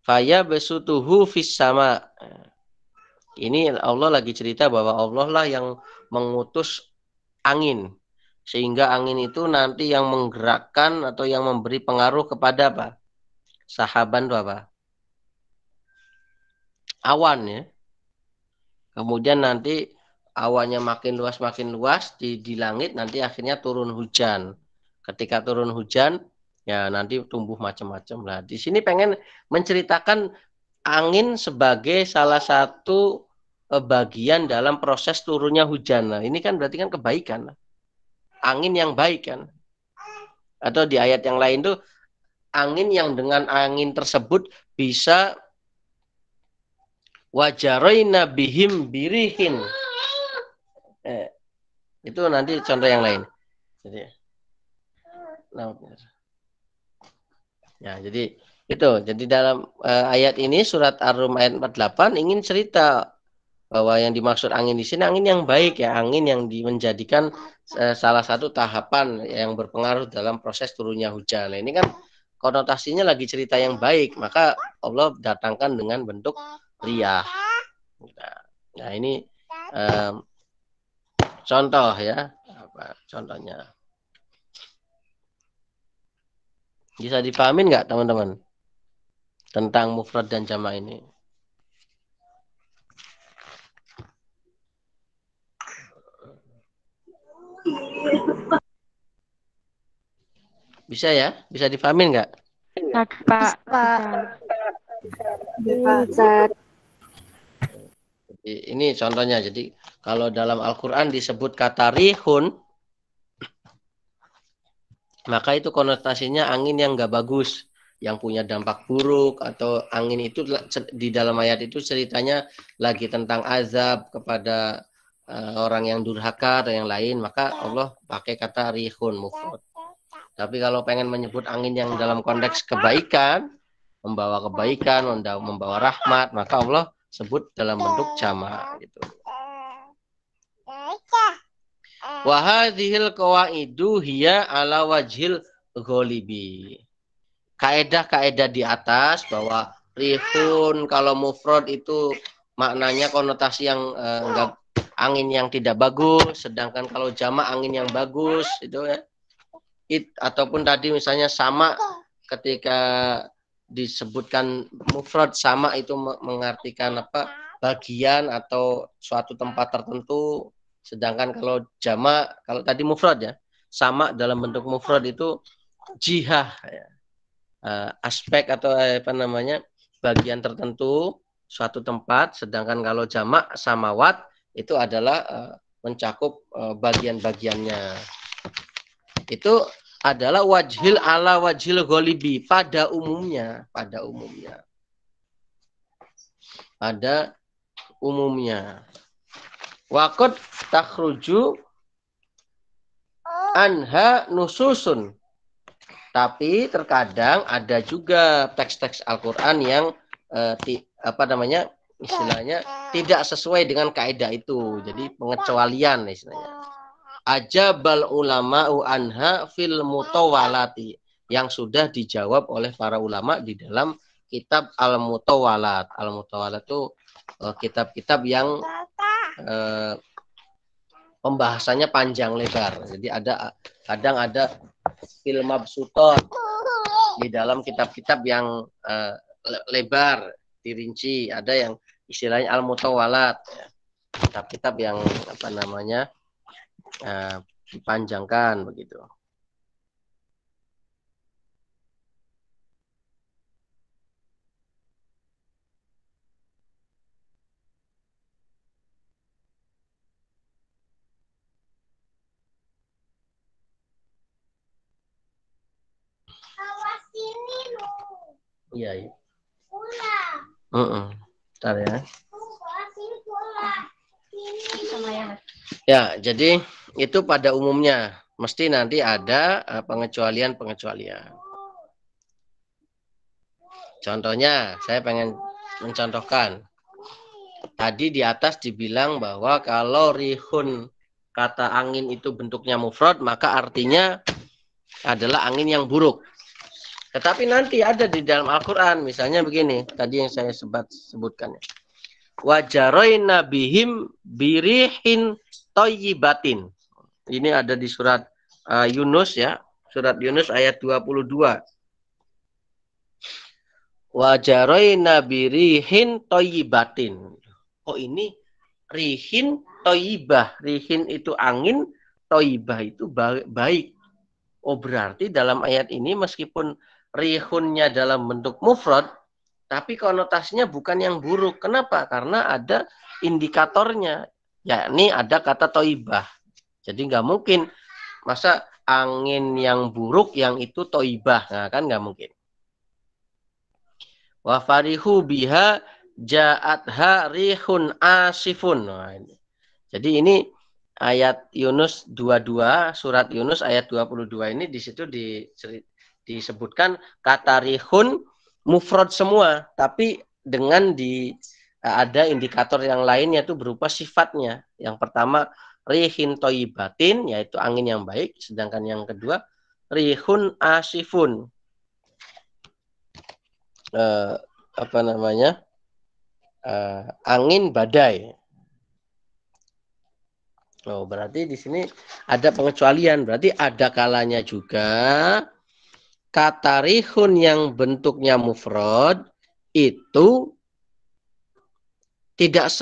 fayabsutuhu fis sama. Ini Allah lagi cerita bahwa Allah lah yang mengutus angin, sehingga angin itu nanti yang menggerakkan atau yang memberi pengaruh kepada apa? Sahaban itu apa? awan ya. Kemudian nanti awannya makin luas di langit, nanti akhirnya turun hujan. Ketika turun hujan, ya nanti tumbuh macam-macam. Nah, di sini pengen menceritakan angin sebagai salah satu bagian dalam proses turunnya hujan. Nah, ini kan berarti kan kebaikan. Angin yang baik kan. Atau di ayat yang lain tuh angin yang dengan angin tersebut bisa wajaroina bihim birihin. Itu nanti contoh yang lain. Jadi, ya, jadi itu. Jadi dalam ayat ini surat Ar-Rum ayat 48 ingin cerita bahwa yang dimaksud angin di sini angin yang baik ya, angin yang menjadikan salah satu tahapan yang berpengaruh dalam proses turunnya hujan. Nah, ini kan konotasinya lagi cerita yang baik, maka Allah datangkan dengan bentuk riyah. Nah, ini contoh ya, apa contohnya? Bisa dipahamin nggak teman-teman tentang mufrad dan jamak ini? Bisa ya? Bisa dipahamin nggak? Pak. Ini contohnya. Jadi kalau dalam Al-Quran disebut kata rihun, maka itu konotasinya angin yang nggak bagus, yang punya dampak buruk, atau angin itu di dalam ayat itu ceritanya lagi tentang azab kepada orang yang durhaka atau yang lain, maka Allah pakai kata rihun mufrad. Tapi kalau pengen menyebut angin yang dalam konteks kebaikan, membawa kebaikan, membawa rahmat, maka Allah sebut dalam bentuk jamak gitu. Wa hadhil qawaidu hiya ala wajhil ghalibi. Kaedah-kaedah di atas bahwa rihun kalau mufrad itu maknanya konotasi yang angin yang tidak bagus, sedangkan kalau jamak angin yang bagus itu ya. Ataupun tadi misalnya sama, ketika disebutkan mufrad sama itu mengartikan apa? Bagian atau suatu tempat tertentu. Sedangkan kalau jamak, kalau tadi mufrad ya, sama dalam bentuk mufrad itu jihah ya. Aspek atau apa namanya? Bagian tertentu suatu tempat, sedangkan kalau jamak samawat itu adalah mencakup bagian-bagiannya. Itu adalah wajhil ala wajhil ghalibi, pada umumnya. Waqad takhruju anha nususun. Tapi terkadang ada juga teks-teks Al-Qur'an yang istilahnya tidak sesuai dengan kaidah itu. Jadi pengecualian istilahnya. Ajabal ulama'u anha fil mutawalati, yang sudah dijawab oleh para ulama di dalam kitab Al-Mutawalat. Al-Mutawalat itu kitab-kitab yang pembahasannya panjang lebar. Jadi kadang ada fil mabsutot di dalam kitab-kitab yang lebar, dirinci. Ada yang istilahnya Al-Mutawalat, kitab-kitab yang dipanjangkan begitu. Iya. Bentar ya. Ya, jadi itu pada umumnya. Mesti nanti ada pengecualian-pengecualian. Contohnya, saya pengen mencontohkan. Tadi di atas dibilang bahwa kalau rihun, kata angin itu bentuknya mufrad, maka artinya adalah angin yang buruk. Tetapi nanti ada di dalam Al-Quran, misalnya begini, tadi yang saya sebutkan. Wajaroina bihim birihin toyibatin. Ini ada di surat Yunus ya, surat Yunus ayat 22. Wajaroina birihin toyibatin. Oh ini rihin toyibah. Rihin itu angin, toyibah itu baik. Oh berarti dalam ayat ini meskipun rihunnya dalam bentuk mufrad, tapi konotasinya bukan yang buruk. Kenapa? Karena ada indikatornya, yakni ada kata toibah. Jadi nggak mungkin masa angin yang buruk yang itu toibah. Nah kan nggak mungkin. Wa farihu biha ja'atha rihun asifun. Nah, ini. Jadi ini ayat Yunus 22, surat Yunus ayat 22 ini di situ disebutkan kata rihun mufrad semua, tapi dengan ada indikator yang lain yaitu berupa sifatnya. Yang pertama rihin toyibatin, yaitu angin yang baik, sedangkan yang kedua rihun asifun. Angin badai. Oh, berarti di sini ada pengecualian. Berarti ada kalanya juga kata rihun yang bentuknya mufrad itu tidak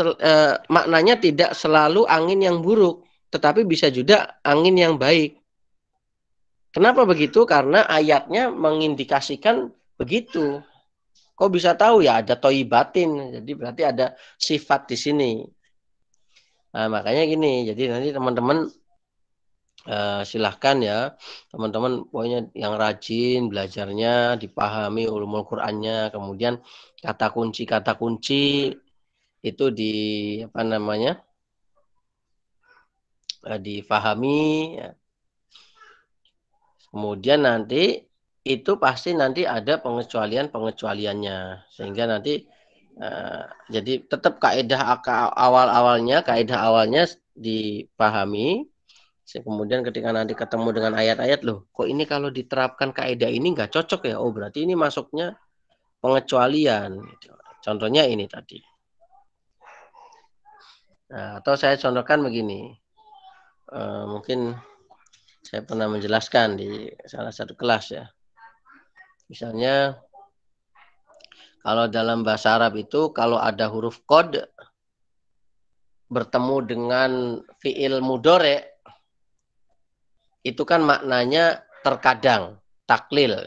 maknanya tidak selalu angin yang buruk, tetapi bisa juga angin yang baik. Kenapa begitu? Karena ayatnya mengindikasikan begitu. Kok bisa tahu ya ada toibatin? Jadi berarti ada sifat di sini. Nah, makanya gini. Jadi nanti teman-teman silahkan ya, teman-teman pokoknya yang rajin belajarnya, dipahami ulumul Qur'annya, kemudian kata kunci itu difahami. Ya. Kemudian nanti itu pasti nanti ada pengecualiannya, sehingga nanti jadi tetap kaidah awalnya dipahami. Kemudian ketika nanti ketemu dengan ayat-ayat, loh kok ini kalau diterapkan kaidah ini nggak cocok ya, oh berarti ini masuknya pengecualian. Contohnya ini tadi. Nah, atau saya contohkan begini, mungkin saya pernah menjelaskan di salah satu kelas ya. Misalnya kalau dalam bahasa Arab itu kalau ada huruf qad bertemu dengan fiil mudhari itu kan maknanya terkadang, taklil.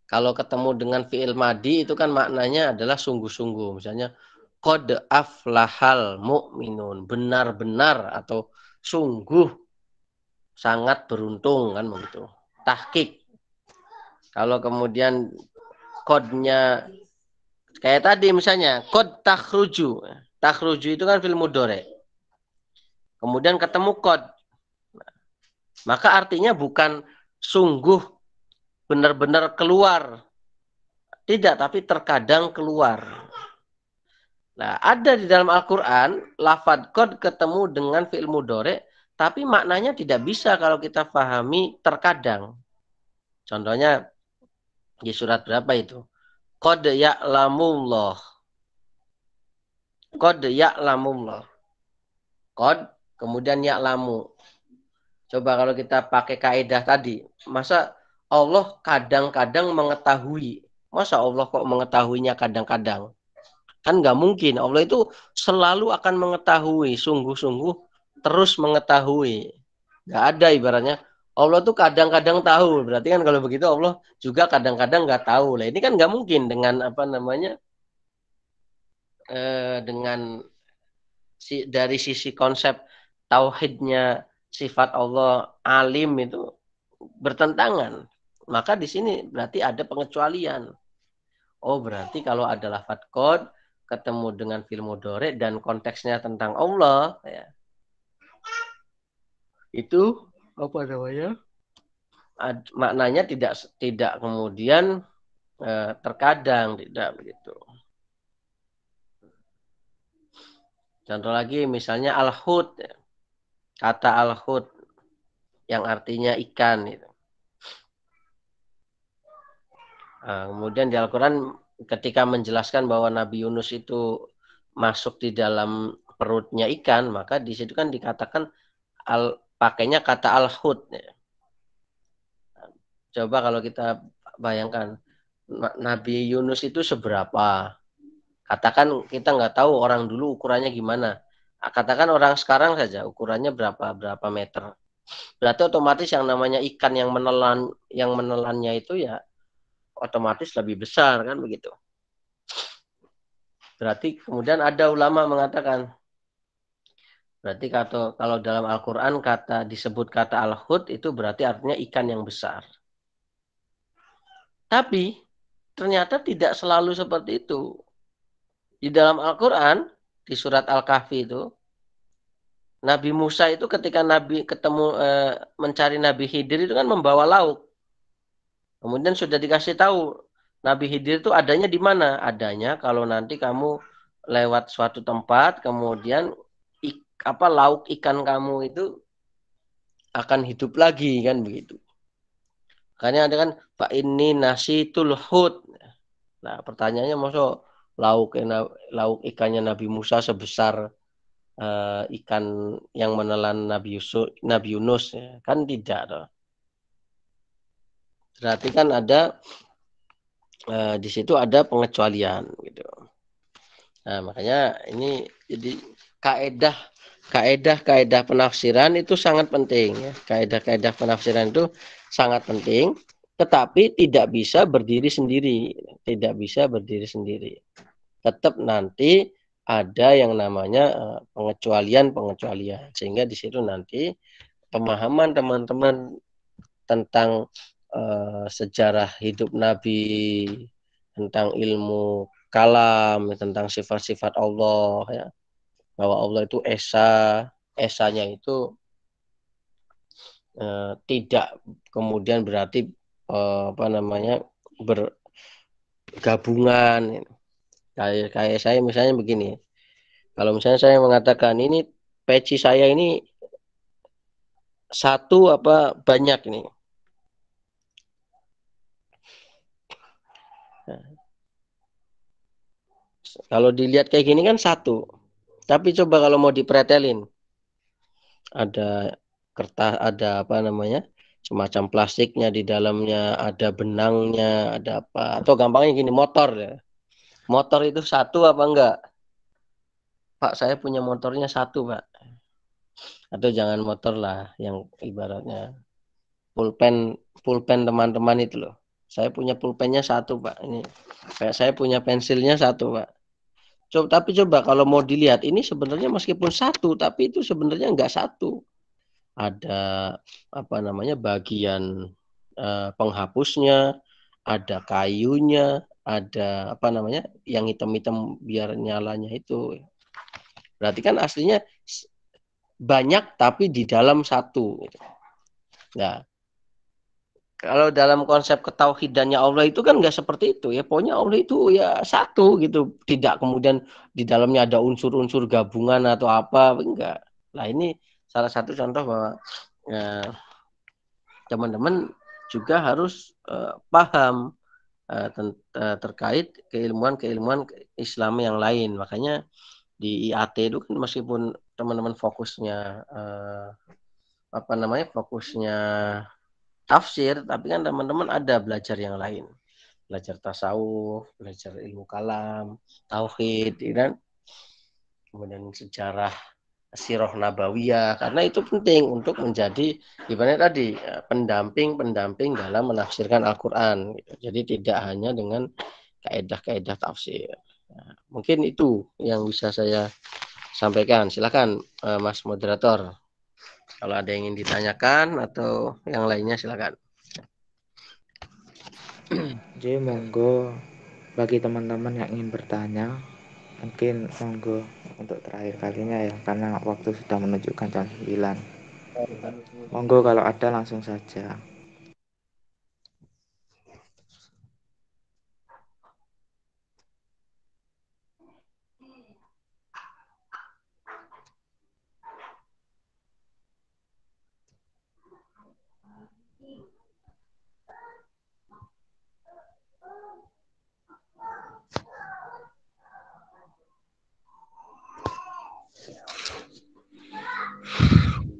Kalau ketemu dengan fiil madi itu kan maknanya adalah sungguh-sungguh. Misalnya qad aflahal mu'minun, benar-benar atau sungguh sangat beruntung kan begitu. Tahqiq. Kalau kemudian kodnya kayak tadi misalnya kod takhruju. Takhruju itu kan fi'il mudhari. Kemudian ketemu kod. Maka artinya bukan sungguh benar-benar keluar. Tidak, tapi terkadang keluar. Nah, ada di dalam Al-Qur'an lafadz kod ketemu dengan fi'il mudhari, tapi maknanya tidak bisa kalau kita pahami terkadang. Contohnya di surat berapa itu? Qad ya'lamullah. Qad ya'lamullah. Qad kemudian ya'lamu. Coba kalau kita pakai kaidah tadi, masa Allah kadang-kadang mengetahui? Masa Allah kok mengetahuinya kadang-kadang? Kan nggak mungkin. Allah itu selalu akan mengetahui, sungguh-sungguh terus mengetahui. Nggak ada ibaratnya. Allah tuh kadang-kadang tahu, berarti kan kalau begitu Allah juga kadang-kadang nggak tahu. Lah ini kan nggak mungkin dengan dengan dari sisi konsep tauhidnya sifat Allah alim itu bertentangan. Maka di sini berarti ada pengecualian. Oh berarti kalau ada lafadz qad ketemu dengan fi'il mudhari dan konteksnya tentang Allah, ya, itu apa namanya? Maknanya tidak kemudian terkadang, tidak begitu. Contoh lagi misalnya al-hut, kata al-hut yang artinya ikan itu. Nah, kemudian di Al-Quran ketika menjelaskan bahwa Nabi Yunus itu masuk di dalam perutnya ikan, maka di situ kan dikatakan pakainya kata al-hut. Coba kalau kita bayangkan, Nabi Yunus itu seberapa. Katakan kita nggak tahu orang dulu ukurannya gimana. Katakan orang sekarang saja ukurannya berapa meter. Berarti otomatis yang namanya ikan yang menelannya itu ya otomatis lebih besar kan begitu. Berarti kemudian ada ulama mengatakan, berarti kalau dalam Al-Quran disebut kata al-hud itu berarti artinya ikan yang besar. Tapi ternyata tidak selalu seperti itu. Di dalam Al-Quran, di surat Al-Kahfi itu, Nabi Musa itu ketika Nabi mencari Nabi Khidir itu kan membawa lauk. Kemudian sudah dikasih tahu Nabi Khidir itu adanya di mana? Adanya kalau nanti kamu lewat suatu tempat, kemudian lauk ikan kamu itu akan hidup lagi kan begitu. Makanya ada kan Pak ini nasi tulhud. Nah pertanyaannya maksud lauk ikannya Nabi Musa sebesar ikan yang menelan Nabi Yunus ya. Kan tidak toh. Berarti kan ada di situ ada pengecualian gitu. Nah makanya ini jadi kaedah penafsiran itu sangat penting ya. Kaedah penafsiran itu sangat penting, tetapi tidak bisa berdiri sendiri, Tetap nanti ada yang namanya pengecualian, sehingga di situ nanti pemahaman teman-teman tentang sejarah hidup Nabi, tentang ilmu kalam, tentang sifat-sifat Allah ya. Bahwa Allah itu esanya itu tidak kemudian berarti bergabungan. Kayak saya misalnya begini. Kalau misalnya saya mengatakan ini peci saya ini satu apa banyak ini. Nah, kalau dilihat kayak gini kan satu. Tapi coba kalau mau dipretelin, ada kertas, ada semacam plastiknya di dalamnya, ada benangnya, ada apa? Atau gampangnya gini, motor ya. Motor itu satu apa enggak? Pak, saya punya motornya satu, Pak. Atau jangan motor lah, yang ibaratnya pulpen teman-teman itu loh. Saya punya pulpennya satu, Pak. Ini saya punya pensilnya satu, Pak. Tapi coba kalau mau dilihat ini sebenarnya meskipun satu, tapi itu sebenarnya enggak satu. Ada bagian penghapusnya, ada kayunya, ada yang hitam-hitam biar nyalanya itu. Berarti kan aslinya banyak tapi di dalam satu. Nah, kalau dalam konsep ketauhidannya Allah itu kan nggak seperti itu ya. Pokoknya Allah itu ya satu gitu. Tidak kemudian di dalamnya ada unsur-unsur gabungan atau apa, enggak. Nah ini salah satu contoh bahwa teman-teman juga harus paham terkait keilmuan Islam yang lain. Makanya di IAT itu kan meskipun teman-teman fokusnya fokusnya tafsir, tapi kan teman-teman ada belajar yang lain, belajar tasawuf, belajar ilmu kalam, tauhid, dan kemudian sejarah sirah nabawiyah, karena itu penting untuk menjadi ibaratnya tadi pendamping dalam menafsirkan Al-Quran. Jadi tidak hanya dengan kaedah tafsir. Nah, mungkin itu yang bisa saya sampaikan. Silakan Mas Moderator. Kalau ada yang ingin ditanyakan atau yang lainnya silakan. Jadi monggo bagi teman-teman yang ingin bertanya, mungkin monggo untuk terakhir kalinya ya, karena waktu sudah menunjukkan jam 9. Monggo kalau ada langsung saja.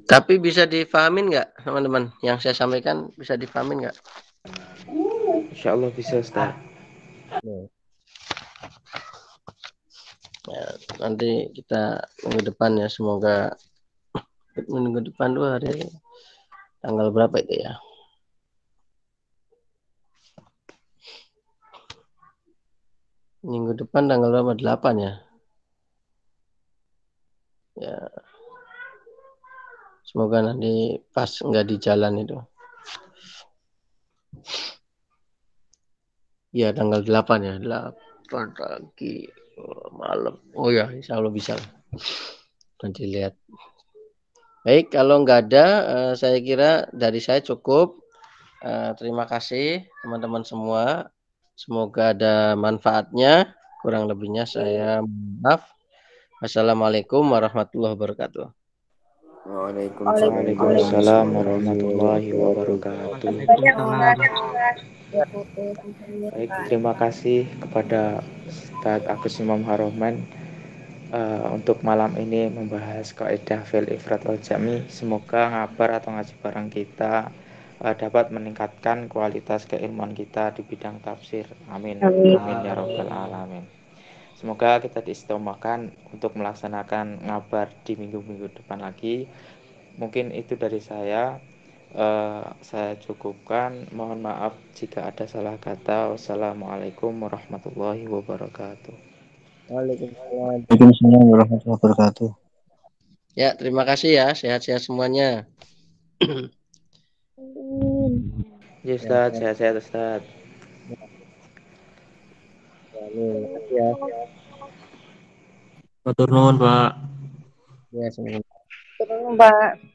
Tapi bisa dipahamin nggak teman-teman? Yang saya sampaikan bisa dipahamin nggak? Insya Allah bisa, Ustaz. Ya, nanti kita minggu depan ya, semoga minggu depan 2 hari, tanggal berapa itu ya? Minggu depan tanggal berapa? 8 ya? Ya, semoga nanti pas nggak di jalan itu. Ya, tanggal 8 ya, 8 pagi malam. Oh ya, insya Allah bisa. Nanti lihat. Baik, kalau nggak ada, saya kira dari saya cukup. Terima kasih teman-teman semua. Semoga ada manfaatnya. Kurang lebihnya saya maaf. Assalamualaikum warahmatullahi wabarakatuh. Waalaikumsalam warahmatullahi wabarakatuh. Banyak Ustaz. Baik, terima kasih kepada Ustadz Agus Imam Haroman untuk malam ini membahas kaidah fil ifrad wal jami. Semoga ngabar atau ngaji bareng kita dapat meningkatkan kualitas keilmuan kita di bidang tafsir. Amin. Amin ya rabbal alamin. Semoga kita diistiqomahkan untuk melaksanakan ngabar di minggu-minggu depan lagi. Mungkin itu dari saya. Saya cukupkan. Mohon maaf jika ada salah kata. Wassalamualaikum warahmatullahi wabarakatuh. Waalaikumsalam. Waalaikumsalam warahmatullahi wabarakatuh. Ya, terima kasih ya. Sehat-sehat semuanya. Ya Ustaz, sehat-sehat Ustaz. Terima kasih ya. Matur nuwun, Pak. Ya, semoga. Mbak.